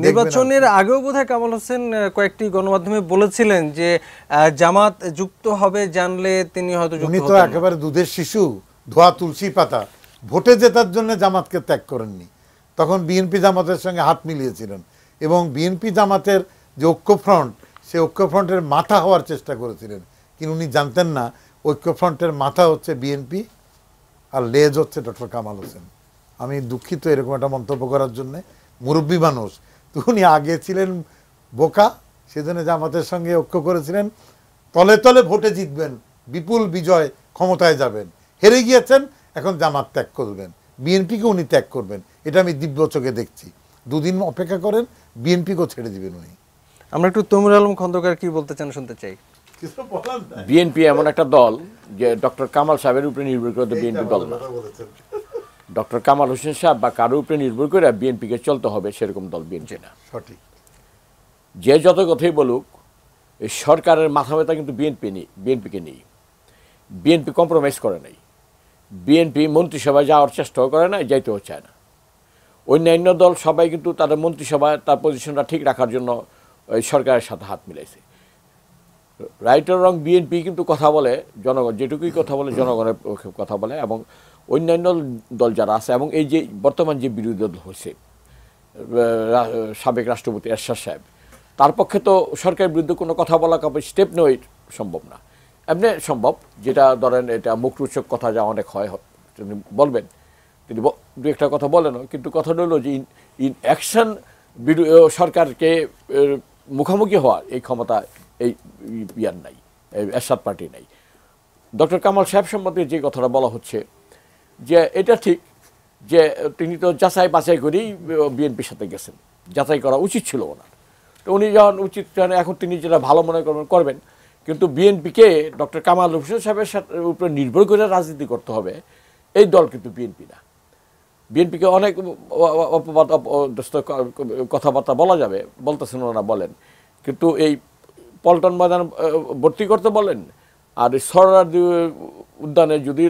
নির্বাচনের আগেও বোধহয় কামাল হোসেন কয়েকটি গণমাধ্যমে বলেছিলেন যে জামাত যুক্ত হবে জানলে তিনি হয়তো, উনি তো একেবারে দুধের শিশু, ধোয়া তুলসী পাতা, ভোটে জেতার জন্য জামাতকে ত্যাগ করেননি, তখন বিএনপি জামাতের সঙ্গে হাত মিলিয়েছিলেন এবং বিএনপি জামাতের যে ঐক্যফ্রন্ট, সেই ঐক্যফ্রন্টের মাথা হওয়ার চেষ্টা করেছিলেন, কিন্তু উনি জানতেন না ঐক্যফ্রন্টের মাথা হচ্ছে বিএনপি আর লেজ হচ্ছে ডক্টর কামাল হোসেন। আমি দুঃখিত এরকম একটা মন্তব্য করার জন্যে, মুরব্বী মানুষ, তো উনি আগে ছিলেন বোকা, সেজন্য জামাতের সঙ্গে ঐক্য করেছিলেন, তলে তলে ভোটে জিতবেন, বিপুল বিজয়, ক্ষমতায় যাবেন, হেরে গিয়েছেন, এখন জামাত ত্যাগ করবেন, বিএনপিকে উনি ত্যাগ করবেন, এটা আমি দিব্য চোখে দেখছি। দুদিন অপেক্ষা করেন, বিএনপিকেও ছেড়ে দিবেন উনি। আমরা একটু তৈমুর আলম খন্দকার কি বলতে চান শুনতে চাই। বিএনপি এমন একটা দল যে ডক্টর কামাল সাহেবের উপরে নির্ভর করে বিএনপি দল না। ডক্টর কামাল হোসেন সাহেব বা কারোর উপরে নির্ভর করে বিএনপিকে চলতে হবে সেরকম দল বিএনপি না। সঠিক। যে যত কথাই বলুক, এই সরকারের মাথা ব্যথা কিন্তু বিএনপিকে নেই। বিএনপি কম্প্রোমাইজ করে নাই, বিএনপি মন্ত্রিসভায় যাওয়ার চেষ্টাও করে না, যাইতেও চায় না। অন্যান্য দল সবাই কিন্তু তাদের মন্ত্রিসভায় তার পজিশনটা ঠিক রাখার জন্য ওই সরকারের সাথে হাত মিলাইছে। রাইট অর রং বিএনপি কিন্তু কথা বলে জনগণ যেটুকুই কথা বলে জনগণের পক্ষে কথা বলে, এবং অন্যান্য দল যারা আছে এবং এই যে বর্তমান যে বিরোধী দল হয়েছে সাবেক রাষ্ট্রপতি এরশাদ সাহেব, তার পক্ষে তো সরকারের বিরুদ্ধে কোনো কথা বলা কাপড় স্টেপ নেওয়াই সম্ভব না। এমনি সম্ভব যেটা ধরেন এটা মুখরোচক কথা যা অনেক হয় তিনি বলবেন, তিনি দু একটা কথা বলেনও, কিন্তু কথাটা হলো যে ইন অ্যাকশন সরকারকে মুখোমুখি হওয়ার এই ক্ষমতা এই ইয়ার নাই, এরশাদ পার্টি নাই। ডক্টর কামাল সাহেব সম্বন্ধে যে কথাটা বলা হচ্ছে যে এটা ঠিক যে তিনি তো যাচাই বাছাই করেই বিএনপির সাথে গেছেন, যাচাই করা উচিত ছিল ওনার। তো উনি যখন উচিত এখন তিনি যেটা ভালো মনে করবেন, কিন্তু বিএনপিকে ডক্টর কামাল হোসেন সাহেবের উপরে নির্ভর করে রাজনীতি করতে হবে এই দল কিন্তু বিএনপি না। বিএনপিকে অনেক অপবাদ কথাবার্তা বলা যাবে, বলতেছেন ওনারা বলেন, কিন্তু এই পল্টন ময়দান ভর্তি করতে বলেন আর সরার উদ্যানে যদি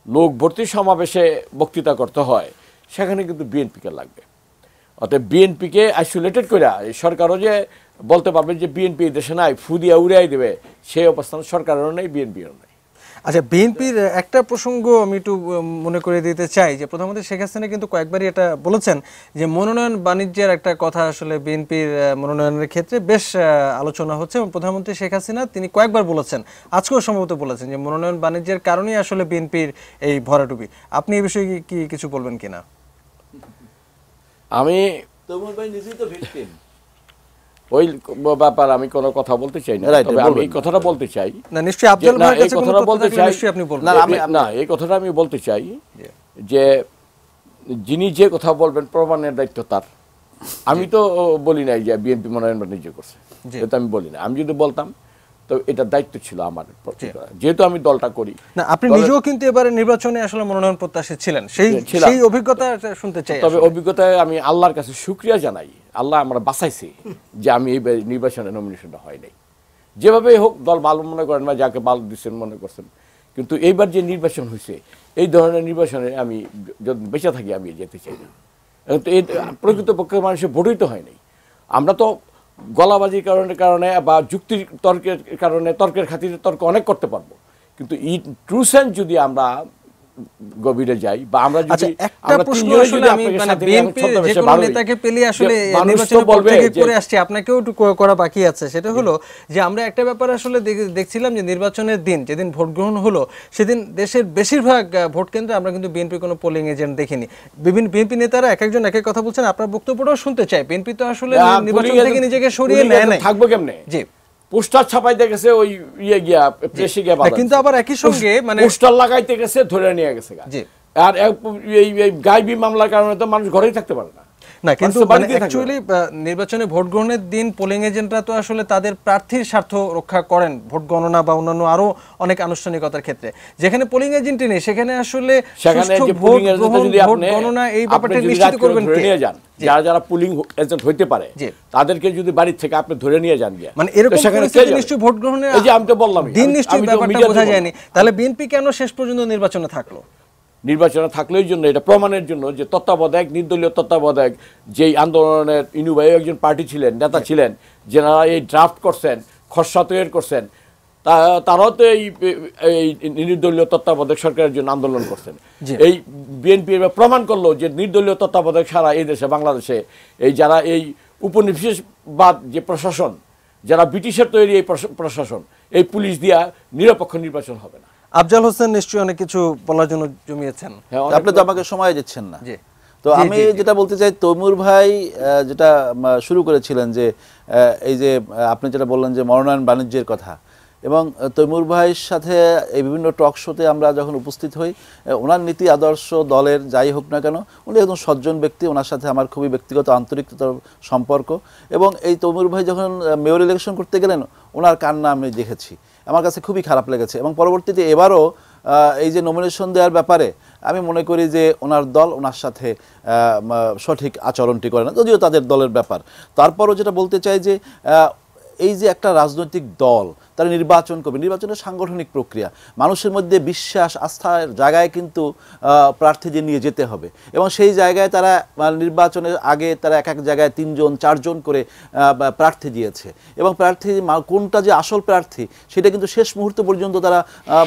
লোক ভর্তি সমাবেশে বক্তৃতা করতে হয় সেখানে কিন্তু বিএনপিকে লাগবে। অতএব বিএনপিকে আইসোলেটেড করে সরকারও যে বলতে পারবে যে বিএনপি দেশে নাই, ফুদিয়া উড়াই দেবে, সেই অবস্থান সরকারেরও নেই, বিএনপিরও নেই। আচ্ছা, বিএনপির একটা প্রসঙ্গ আমি একটু মনে করে দিতে চাই যে প্রধানমন্ত্রী শেখ হাসিনা কিন্তু কয়েকবারই এটা বলেছেন যে মনোনয়ন বাণিজ্যের একটা কথা আসলে বিএনপির মনোনয়নের ক্ষেত্রে বেশ আলোচনা হচ্ছে, এবং প্রধানমন্ত্রী শেখ হাসিনা তিনি কয়েকবার বলেছেন, আজকেও সম্ভবত বলেছেন যে মনোনয়ন বাণিজ্যের কারণেই আসলে বিএনপির এই ভরাডুবি। আপনি এই বিষয়ে কি কিছু বলবেন কিনা? আমি ওই ব্যাপার আমি কোনো কথা বলতে চাই না, তবে আমি এই কথাটা বলতে চাই না, নিশ্চয়ই আফজাল ভাইয়ের কাছে কোনো বলতে চাই নিশ্চয়ই আপনি বলবেন। না, এই কথাটা আমি বলতে চাই যে যিনি যে কথা বলবেন প্রমাণের দায়িত্ব তার। আমি তো বলি নাই যে বিএনপি মনোনয়ন বাণিজ্য করছে, এটা আমি বলি না। আমি যদি বলতাম তো এটা দায়িত্ব ছিল আমার, যেহেতু আমি দলটা করি না। আপনি নিজেও কিন্তু এবারে নির্বাচনে আসলে মনোনয়ন প্রত্যাশী ছিলেন, সেই অভিজ্ঞতা শুনতে চাই। তবে অভিজ্ঞতায় আমি আল্লাহর কাছে শুকরিয়া জানাই, আল্লাহ আমরা বাঁচাইছে যে আমি এই নির্বাচনে নমিনেশনটা হয় নাই। যেভাবে হোক দল ভালো মনে করেন বা যাকে ভালো দিচ্ছেন মনে করছেন, কিন্তু এইবার যে নির্বাচন হয়েছে এই ধরনের নির্বাচনে আমি যদি বেঁচে থাকি আমি যেতে চাই না। এই প্রকৃতপক্ষে মানুষের ভোটই তো হয় নাই। আমরা তো গলাবাজির কারণে বা যুক্তির তর্কের খাতিরে তর্ক অনেক করতে পারবো, কিন্তু ট্রু সেন্স যদি আমরা গভীরে যাই বা আমরা যদি একটা প্রশ্ন আসলে আমি মানে বিএনপির যে কোন নেতাকে পেলে আসলে নির্বাচনে বলতে করে আসছে, আপনাকেও একটু করা বাকি আছে, সেটা হলো যে আমরা একটা ব্যাপার আসলে দেখছিলাম যে নির্বাচনের দিন যেদিন ভোট গ্রহণ হলো সেদিন দেশের বেশিরভাগ ভোট কেন্দ্রে আমরা কিন্তু বিএনপির কোনো পোলিং এজেন্ট দেখিনি। বিভিন্ন বিএনপি নেতারা এক একজন এক এক কথা বলছেন, আপনার বক্তব্যটাও শুনতে চাই। বিএনপি তো আসলে নির্বাচন থেকে নিজেকে সরিয়ে নেয় না, থাকবো কেমনে? জি, পোস্টার ছাপাইতে গেছে ওই গিয়া প্রেসে গিয়া, কিন্তু আবার একই সঙ্গে মানে পোস্টার লাগাইতে গেছে ধরে নিয়ে গেছে। আর এই গাইবি মামলার কারণে তো মানুষ ঘরেই থাকতে পারে না। না, কিন্তু অ্যাকচুয়ালি নির্বাচনে ভোট গ্রহণের দিন পোলিং এজেন্টরা তো আসলে তাদের প্রার্থীর স্বার্থ রক্ষা করেন ভোট গণনা বা অন্যান্য আরো অনেক আনুষ্ঠানিকতার ক্ষেত্রে। যেখানে পোলিং এজেন্ট নেই সেখানে আসলে ভোট গণনা এই ব্যাপারটা নিশ্চিত করবেন কে? যারা পোলিং এজেন্ট হইতে পারে তাদেরকে যদি বাড়ি থেকে আপনি ধরে নিয়ে যান গিয়া, মানে এরকম পরিস্থিতি নিশ্চয়ই ভোট গ্রহণের এই যে আমি তো বললাম দিন নিশ্চয়ই ব্যাপারটা বোঝা যায়নি। তাহলে বিএনপি কেন শেষ পর্যন্ত নির্বাচনে থাকলো? নির্বাচনে থাকলো এই জন্য, এটা প্রমাণের জন্য যে তত্ত্বাবধায়ক নির্দলীয় তত্ত্বাবধায়ক যেই আন্দোলনের ইনুভাই একজন পার্টি ছিলেন, নেতা ছিলেন, যারা এই ড্রাফট করছেন, খসড়া তৈরি করছেন, তারাও তো এই নির্দলীয় তত্ত্বাবধায়ক সরকারের জন্য আন্দোলন করছেন। এই বিএনপি প্রমাণ করলো যে নির্দলীয় তত্ত্বাবধায়ক সারা এই দেশে বাংলাদেশে এই যারা এই উপনিবেশবাদ যে প্রশাসন, যারা ব্রিটিশের তৈরি এই প্রশাসন, এই পুলিশ দিয়া নিরপেক্ষ নির্বাচন হবে না। আফজাল হোসেন নিশ্চয়ই অনেক কিছু বলার জন্য জমিয়েছেন, আপনি তো আমাকে সময় দিচ্ছেন না। তো আমি যেটা বলতে চাই, তৈমুর ভাই যেটা শুরু করেছিলেন যে এই যে আপনি যেটা বললেন যে মনোনয়ন বাণিজ্যের কথা, এবং তৈমুর ভাইয়ের সাথে এই বিভিন্ন টক শোতে আমরা যখন উপস্থিত হই, ওনার নীতি আদর্শ দলের যাই হোক না কেন, উনি একজন সজ্জন ব্যক্তি, ওনার সাথে আমার খুবই ব্যক্তিগত আন্তরিকতার সম্পর্ক। এবং এই তৈমুর ভাই যখন মেয়র ইলেকশন করতে গেলেন ওনার কান্না আমি দেখেছি, আমার কাছে খুবই খারাপ লেগেছে। এবং পরবর্তীতে এবারও এই যে নমিনেশন দেওয়ার ব্যাপারে আমি মনে করি যে ওনার দল ওনার সাথে সঠিক আচরণটি করে না, যদিও তাদের দলের ব্যাপার। তারপরও যেটা বলতে চাই যে এই যে একটা রাজনৈতিক দল তারা নির্বাচন করবে। নির্বাচনের সাংগঠনিক প্রক্রিয়া, মানুষের মধ্যে বিশ্বাস আস্থার জায়গায় কিন্তু প্রার্থীদের নিয়ে যেতে হবে এবং সেই জায়গায় তারা নির্বাচনের আগে তারা এক এক জায়গায় 3 জন 4 জন করে প্রার্থী দিয়েছে এবং প্রার্থী কোনটা যে আসল প্রার্থী সেটা কিন্তু শেষ মুহূর্ত পর্যন্ত তারা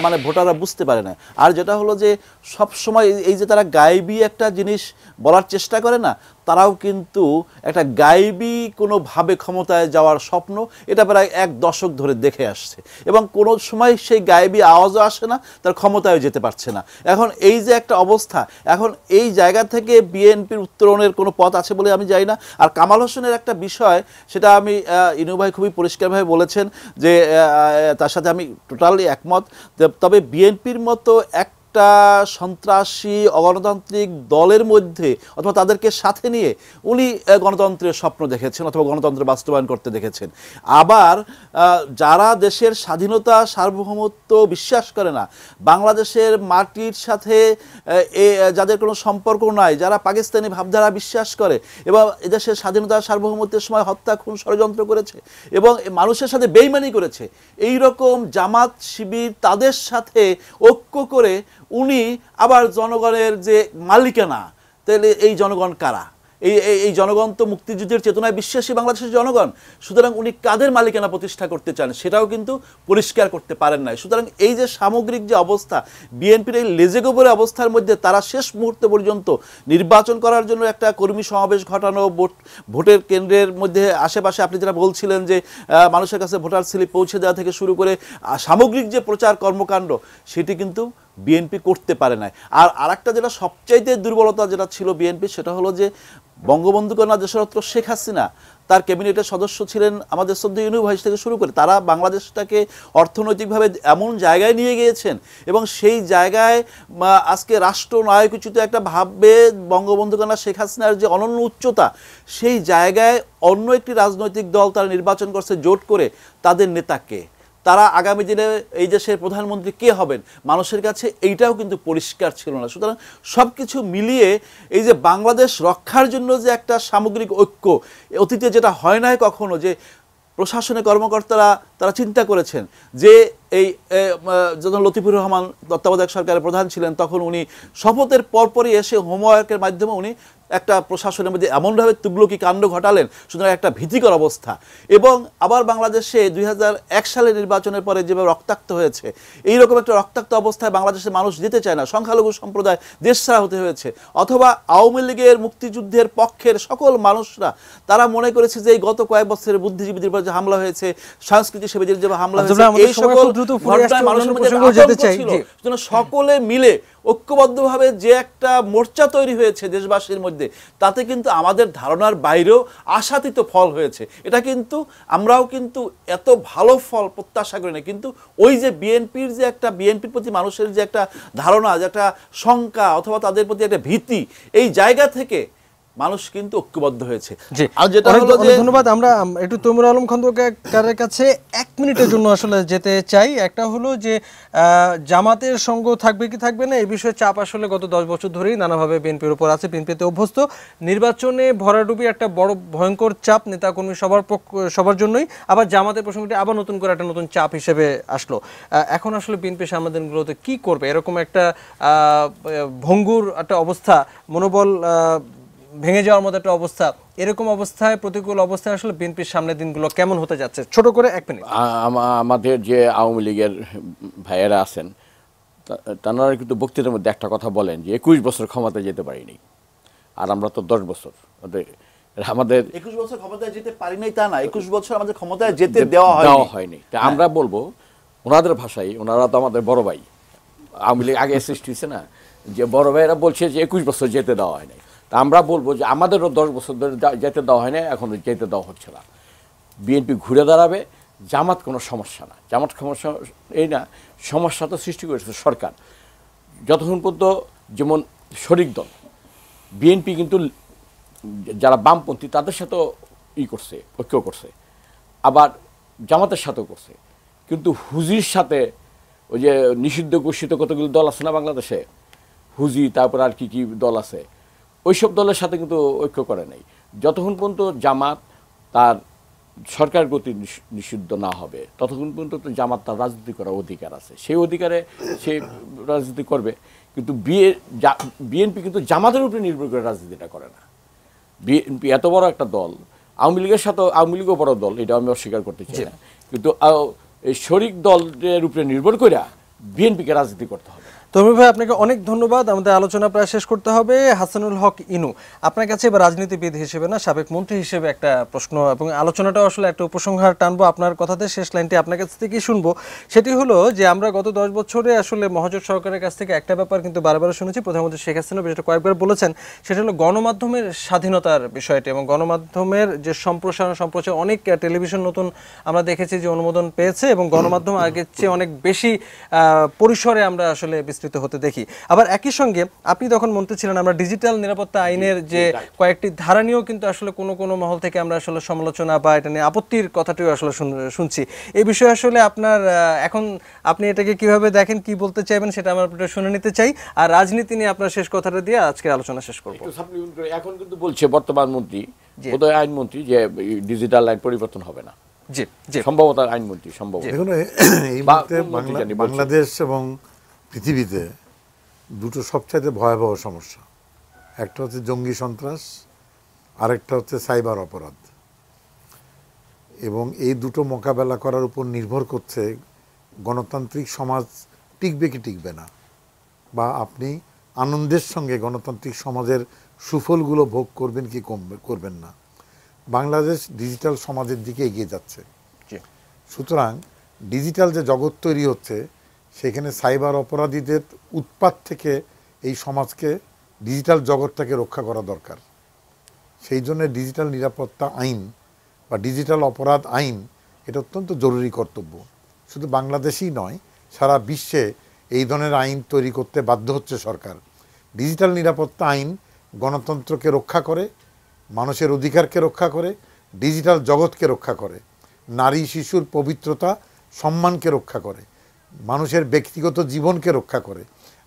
মানে ভোটাররা বুঝতে পারে না। আর যেটা হলো যে সব সময় এই যে তারা গায়েবী একটা জিনিস বলার চেষ্টা করে না, তারাও কিন্তু একটা গায়েবী কোনোভাবে ক্ষমতায় যাওয়ার স্বপ্ন এটা প্রায় 1 দশক ধরে দেখে আসছে এবং কোনো সময় সেই গায়েবী আওয়াজও আসে না, তার ক্ষমতায় যেতে পারছে না। এখন এই যে একটা অবস্থা, এখন এই জায়গা থেকে বিএনপির উত্তরণের কোনো পথ আছে বলে আমি জানি না। আর কামাল হোসেনের একটা বিষয়, সেটা আমি ইনু ভাই খুবই পরিষ্কারভাবে বলেছেন যে তার সাথে আমি টোটালি একমত। তবে বিএনপির মতো একটা সন্ত্রাসী অগণতান্ত্রিক দলের মধ্যে অথবা তাদেরকে সাথে নিয়ে উনি গণতন্ত্রের স্বপ্ন দেখেছেন অথবা গণতন্ত্র বাস্তবায়ন করতে দেখেছেন। আবার যারা দেশের স্বাধীনতা সার্বভৌমত্ব বিশ্বাস করে না, বাংলাদেশের মাটির সাথে যাদের কোনো সম্পর্ক নাই, যারা পাকিস্তানি ভাবধারা বিশ্বাস করে এবং এদেশের স্বাধীনতা সার্বভৌমত্বের সময় হত্যা খুন ষড়যন্ত্র করেছে এবং মানুষের সাথে বেইমানি করেছে, এই রকম জামাত শিবির তাদের সাথে ঐক্য করে উনি আবার জনগণের যে মালিকানা, তাহলে এই জনগণ কারা? এই জনগণ তো মুক্তিযুদ্ধের চেতনায় বিশ্বাসী বাংলাদেশের জনগণ। সুতরাং উনি কাদের মালিকানা প্রতিষ্ঠা করতে চান সেটাও কিন্তু পরিষ্কার করতে পারেন নাই। সুতরাং এই যে সামগ্রিক যে অবস্থা, বিএনপির এই লেজেগোবরে অবস্থার মধ্যে তারা শেষ মুহূর্ত পর্যন্ত নির্বাচন করার জন্য একটা কর্মী সমাবেশ ঘটানো, ভোটের কেন্দ্রের মধ্যে আশেপাশে আপনি যেটা বলছিলেন যে মানুষের কাছে ভোটার স্লিপ পৌঁছে দেওয়া থেকে শুরু করে সামগ্রিক যে প্রচার কর্মকাণ্ড, সেটি কিন্তু বিএনপি করতে পারে নাই। আর আরেকটা যেটা সবচাইতে দুর্বলতা যেটা ছিল বিএনপি, সেটা হলো যে বঙ্গবন্ধু কন্যা দেশরত্ন শেখ হাসিনা তার ক্যাবিনেটের সদস্য ছিলেন আমাদের শ্রদ্ধেয় ইনু ভাই থেকে শুরু করে, তারা বাংলাদেশটাকে অর্থনৈতিকভাবে এমন জায়গায় নিয়ে গিয়েছেন এবং সেই জায়গায় আজকে রাষ্ট্রনায়কোচিত একটা ভাববে বঙ্গবন্ধু কন্যা শেখ হাসিনার যে অনন্য উচ্চতা, সেই জায়গায় অন্য একটি রাজনৈতিক দল তারা নির্বাচন করছে জোট করে তাদের নেতাকে, তারা আগামী দিনে এই দেশের প্রধানমন্ত্রী কে হবেন মানুষের কাছে এইটাও কিন্তু পরিষ্কার ছিল না। সুতরাং সব কিছু মিলিয়ে এই যে বাংলাদেশ রক্ষার জন্য যে একটা সামগ্রিক ঐক্য, অতীতে যেটা হয় নাই কখনো, যে প্রশাসনের কর্মকর্তারা তারা চিন্তা করেছেন যে এই যখন লতিফুর রহমান তত্ত্বাবধায়ক সরকারের প্রধান ছিলেন তখন উনি শপথের পরপরই এসে হোমওয়ার্কের মাধ্যমে উনি একটা প্রশাসনের মধ্যে এমনভাবে তুগলকি কাণ্ড ঘটালেন, সুতরাং একটা ভীতিকর অবস্থা। এবং আবার বাংলাদেশে 2001 সালের নির্বাচনের পরে যেভাবে রক্তাক্ত হয়েছে, এইরকম একটা রক্তাক্ত অবস্থায় বাংলাদেশের মানুষ যেতে চায় না, সংখ্যালঘু সম্প্রদায় দেশছাড়া হতে হয়েছে। অথবা আওয়ামী লীগের মুক্তিযুদ্ধের পক্ষের সকল মানুষরা তারা মনে করেছে যে এই গত কয়েক বছরের বুদ্ধিজীবীদের উপর যে হামলা হয়েছে, সংস্কৃতি সেবীদের যে হামলা হয়েছে, এই সকল ঘটনায় মানুষের মধ্যে আতঙ্ক ছিল। সকলে মিলে ঐক্যবদ্ধভাবে যে একটা মোর্চা তৈরি হয়েছে দেশবাসীর মধ্যে, তাতে কিন্তু আমাদের ধারণার বাইরেও আশাতীত ফল হয়েছে। এটা কিন্তু আমরাও কিন্তু এত ভালো ফল প্রত্যাশা করি না, কিন্তু ওই যে বিএনপির যে একটা বিএনপির প্রতি মানুষের যে একটা ধারণা, যে একটা শঙ্কা অথবা তাদের প্রতি একটা ভীতি, এই জায়গা থেকে মানুষ কিন্তু ঐক্যবদ্ধ হয়েছে। আর যেটা হলো যে ধন্যবাদ, আমরা একটু তৈমুর আলম খন্দকারের কাছে 1 মিনিটের জন্য আসলে যেতে চাই। একটা হলো যে জামাতের সঙ্গ থাকবে কি থাকবে না এই বিষয়ে চাপ আসলে গত 10 বছর ধরেই নানাভাবে বিএনপির উপর আছে, বিএনপিতে অভ্যস্ত। নির্বাচনে ভরাডুবি একটা বড় ভয়ঙ্কর চাপ নেতাকর্মী সবার জন্যই, আবার জামাতের প্রসঙ্গটি আবার নতুন করে একটা নতুন চাপ হিসেবে আসলো। এখন আসলে বিএনপি সামনের দিনগুলোতে কি করবে? এরকম একটা ভঙ্গুর একটা অবস্থা, মনোবল ভেঙে যাওয়ার মতো একটা অবস্থা, এরকম অবস্থায় প্রতিকূল অবস্থায় আসলে বিএনপির সামনের দিনগুলো কেমন হতে যাচ্ছে? ছোট করে 1 মিনিট। আমাদের যে আওয়ামী লীগের ভাইয়েরা আছেন তারা কিন্তু বক্তৃতার মধ্যে একটা কথা বলেন যে 21 বছর ক্ষমতায় যেতে পারিনি, আর আমরা তো 10 বছর। আমাদের 21 বছর ক্ষমতায় যেতে পারি নাই তা না, 21 বছর আমাদের ক্ষমতায় যেতে দেওয়া হয়নি। আমরা বলবো ওনাদের ভাষায়, ওনারা তো আমাদের বড় ভাই, আওয়ামী লীগ আগে সৃষ্টি হয়েছে না, যে বড় ভাইয়েরা বলছে যে 21 বছর যেতে দেওয়া হয় নাই। তা আমরা বলবো যে আমাদেরও 10 বছর ধরে যেতে দেওয়া হয় না, এখন যেতে দেওয়া হচ্ছে না। বিএনপি ঘুরে দাঁড়াবে, জামাত কোনো সমস্যা না, জামাত সমস্যা এই না, সমস্যা তো সৃষ্টি করেছে সরকার। যতক্ষণ পর্যন্ত যেমন শরিক দল বিএনপি কিন্তু যারা বামপন্থী তাদের সাথেও করছে, ঐক্য করছে, আবার জামাতের সাথেও করছে, কিন্তু হুজির সাথে ওই যে নিষিদ্ধ ঘোষিত কতগুলো দল আছে না বাংলাদেশে, হুজি, তারপর আর কি কি দল আছে, ওইসব দলের সাথে কিন্তু ঐক্য করে নাই। যতক্ষণ পর্যন্ত জামাত তার সরকার কর্তৃক নিষিদ্ধ না হবে ততক্ষণ পর্যন্ত তো জামাত তার রাজনীতি করার অধিকার আছে, সেই অধিকারে সে রাজনীতি করবে। কিন্তু বিএনপি কিন্তু জামাতের উপরে নির্ভর করে রাজনীতিটা করে না। বিএনপি এত বড় একটা দল, আওয়ামী লীগের সাথে, আওয়ামী লীগও বড় দল, এটা আমি অস্বীকার করতে চাই না, কিন্তু এই শরিক দলের উপরে নির্ভর করে বিএনপিকে রাজনীতি করতে হবে। তরুণ ভাই, আপনাকে অনেক ধন্যবাদ। আমাদের আলোচনা প্রায় শেষ করতে হবে। হাসানুল হক ইনু, আপনার কাছে এবার রাজনীতিবিদ হিসেবে না, সাবেক মন্ত্রী হিসেবে একটা প্রশ্ন এবং আলোচনাটা আসলে একটা উপসংহার টানবো আপনার কথাতে। শেষ লাইনটি আপনার কাছ থেকেই শুনবো। সেটি হলো যে আমরা গত 10 বছরে আসলে মহাজোট সরকারের কাছ থেকে একটা ব্যাপার কিন্তু বারবার শুনেছি, প্রধানমন্ত্রী শেখ হাসিনা যেটা কয়েকবার বলেছেন, সেটা হলো গণমাধ্যমের স্বাধীনতার বিষয়টি এবং গণমাধ্যমের যে সম্প্রচার অনেক টেলিভিশন নতুন আমরা দেখেছি যে অনুমোদন পেয়েছে এবং গণমাধ্যম আগের চেয়ে অনেক বেশি পরিসরে আমরা আসলে হতে দেখি। আবার একই সঙ্গে আপনি তখন মন্ত্রী ছিলেন, আমরা ডিজিটাল নিরাপত্তা আইনের যে কয়েকটি ধারা নিয়েও কিন্তু আসলে কোনো মহল থেকে আমরা আসলে সমালোচনা বা এটা নিয়ে আপত্তির কথাটিও আসলে শুনছি। এই বিষয়ে আসলে আপনার এখন আপনি এটাকে কিভাবে দেখেন, কি বলতে চাইবেন সেটা আমরা শুনে নিতে চাই। আর রাজনীতি নিয়ে আপনার শেষ কথাটা দিয়ে আজকে আলোচনা শেষ করব। এখন কিন্তু বলছে বর্তমান মন্ত্রী, বোধহয় আইনমন্ত্রী, যে ডিজিটাল আইন পরিবর্তন হবে না। জি জি, সম্ভবত আইনমন্ত্রী সম্ভবত। দেখুন, এই মুহূর্তে বাংলাদেশ এবং পৃথিবীতে দুটো সবচাইতে ভয়াবহ সমস্যা, একটা হচ্ছে জঙ্গি সন্ত্রাস, আরেকটা হচ্ছে সাইবার অপরাধ। এবং এই দুটো মোকাবেলা করার উপর নির্ভর করছে গণতান্ত্রিক সমাজ টিকবে কি টিকবে না, বা আপনি আনন্দের সঙ্গে গণতান্ত্রিক সমাজের সুফলগুলো ভোগ করবেন কি করবেন না। বাংলাদেশ ডিজিটাল সমাজের দিকে এগিয়ে যাচ্ছে। সুতরাং ডিজিটাল যে জগৎ তৈরি হচ্ছে, সেখানে সাইবার অপরাধীদের উৎপাত থেকে এই সমাজকে, ডিজিটাল জগৎটাকে রক্ষা করা দরকার। সেই জন্য ডিজিটাল নিরাপত্তা আইন বা ডিজিটাল অপরাধ আইন এটা অত্যন্ত জরুরি কর্তব্য। শুধু বাংলাদেশই নয়, সারা বিশ্বে এই ধরনের আইন তৈরি করতে বাধ্য হচ্ছে সরকার। ডিজিটাল নিরাপত্তা আইন গণতন্ত্রকে রক্ষা করে, মানুষের অধিকারকে রক্ষা করে, ডিজিটাল জগৎকে রক্ষা করে, নারী শিশুর পবিত্রতা সম্মানকে রক্ষা করে, মানুষের ব্যক্তিগত জীবনকে রক্ষা করে,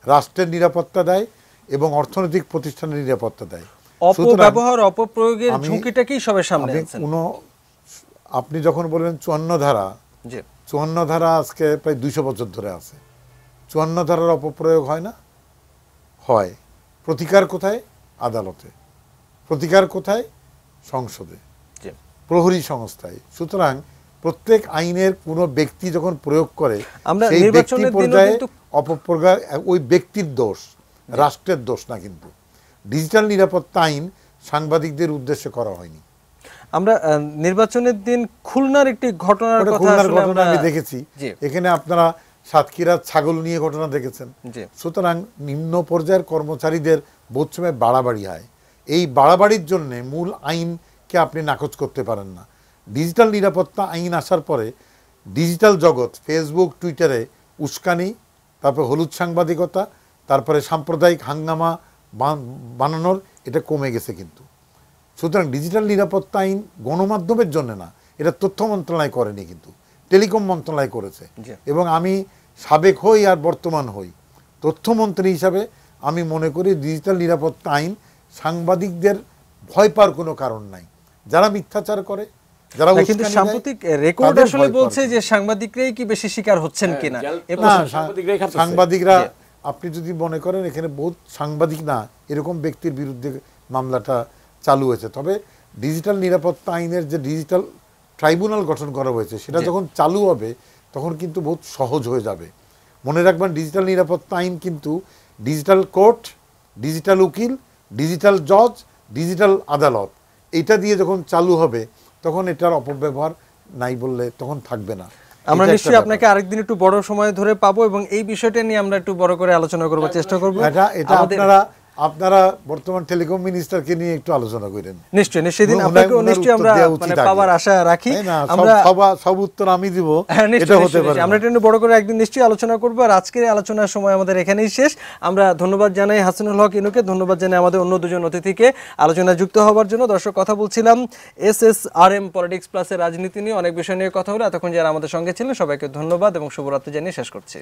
রাষ্ট্রের নিরাপত্তা দেয় এবং অর্থনৈতিক প্রতিষ্ঠানের নিরাপত্তা দেয়। অপব্যবহার, অপপ্রয়োগের ঝুঁকিটাকেই সবার সামনে আনছেন। আপনি যখন বললেন 54 ধারা, 54 ধারা আজকে প্রায় 200 বছর ধরে আছে। 54 ধারার অপপ্রয়োগ হয় না? হয়। প্রতিকার কোথায়? আদালতে। প্রতিকার কোথায়? সংসদে, প্রহরী সংস্থায়। সুতরাং প্রত্যেক আইনের কোনো ব্যক্তি যখন প্রয়োগ করে, সেই ব্যক্তি পর্যায়ে অপপ্রয়োগ ওই ব্যক্তির দোষ, রাষ্ট্রের দোষ না। কিন্তু ডিজিটাল নিরাপত্তা আইন সাংবাদিকদের উদ্দেশ্যে করা হয়নি। আমরা নির্বাচনের দিন খুলনার একটি ঘটনার কথা আমি দেখেছি। এখানে আপনারা সাতক্ষীরার ছাগল নিয়ে ঘটনা দেখেছেন। সুতরাং নিম্ন পর্যায়ের কর্মচারীদের বোধ সময় বাড়াবাড়ি হয়। এই বাড়াবাড়ির জন্য মূল আইনকে আপনি নাকচ করতে পারেন না। ডিজিটাল নিরাপত্তা আইন আসার পরে ডিজিটাল জগৎ, ফেসবুক, টুইটারে উস্কানি, তারপর হলুদ সাংবাদিকতা, তারপরে সাম্প্রদায়িক হাঙ্গামা বানানোর এটা কমে গেছে। কিন্তু সুতরাং ডিজিটাল নিরাপত্তা আইন গণমাধ্যমের জন্য না, এটা তথ্য মন্ত্রণালয় করেনি, কিন্তু টেলিকম মন্ত্রণালয় করেছে। এবং আমি সাবেক হই আর বর্তমান হই, তথ্যমন্ত্রী হিসাবে আমি মনে করি ডিজিটাল নিরাপত্তা আইন সাংবাদিকদের ভয় পাওয়ার কোনো কারণ নাই। যারা মিথ্যাচার করে, যারা সাম্প্রতিক রেকর্ড আসলে বলছে যে সাংবাদিকরাই কি বেশি শিকার হচ্ছেন কিনা। সাংবাদিকরা, আপনি যদি মনে করেন এখানে বহুত সাংবাদিক না, এরকম ব্যক্তির বিরুদ্ধে মামলাটা চালু হয়েছে। তবে ডিজিটাল নিরাপত্তা আইনের যে ডিজিটাল ট্রাইব্যুনাল গঠন করা হয়েছে, সেটা যখন চালু হবে তখন কিন্তু বহুত সহজ হয়ে যাবে। মনে রাখবেন, ডিজিটাল নিরাপত্তা আইন কিন্তু ডিজিটাল কোর্ট, ডিজিটাল উকিল, ডিজিটাল জজ, ডিজিটাল আদালত, এটা দিয়ে যখন চালু হবে তখন এটার অপব্যবহার নাই বললে তখন থাকবে না। আমরা নিশ্চয়ই আপনাকে আরেকদিন একটু বড় সময় ধরে পাবো এবং এই বিষয়টা নিয়ে আমরা একটু বড় করে আলোচনা করব, চেষ্টা করব। এটা আপনারা বর্তমান টেলিকম মিনিস্টারকে নিয়ে একটু আলোচনা করেন। নিশ্চয়ই সেদিন আপনাকে নিশ্চয়ই আমরা মানে পাওয়ার আশা রাখি। আমরা সব উত্তর আমি দিব, এটা হতে পারে। আমরা এটা নিয়ে বড় করে একদিন নিশ্চয়ই আলোচনা করব। আর আজকের আলোচনার সময় আমাদের এখানেই শেষ। আমরা ধন্যবাদ জানাই হাসানুল হক ইনুকে, ধন্যবাদ জানাই আমাদের অন্য দুজন অতিথিকে আলোচনায় যুক্ত হওয়ার জন্য। দর্শক, কথা বলছিলাম SSRM পলিটিক্স প্লাসের রাজনীতি নিয়ে, অনেক বিষয় নিয়ে কথা হলো। এতক্ষণ যারা আমাদের সঙ্গে ছিলেন সবাইকে ধন্যবাদ এবং শুভরাত্রি জানিয়ে শেষ করছি।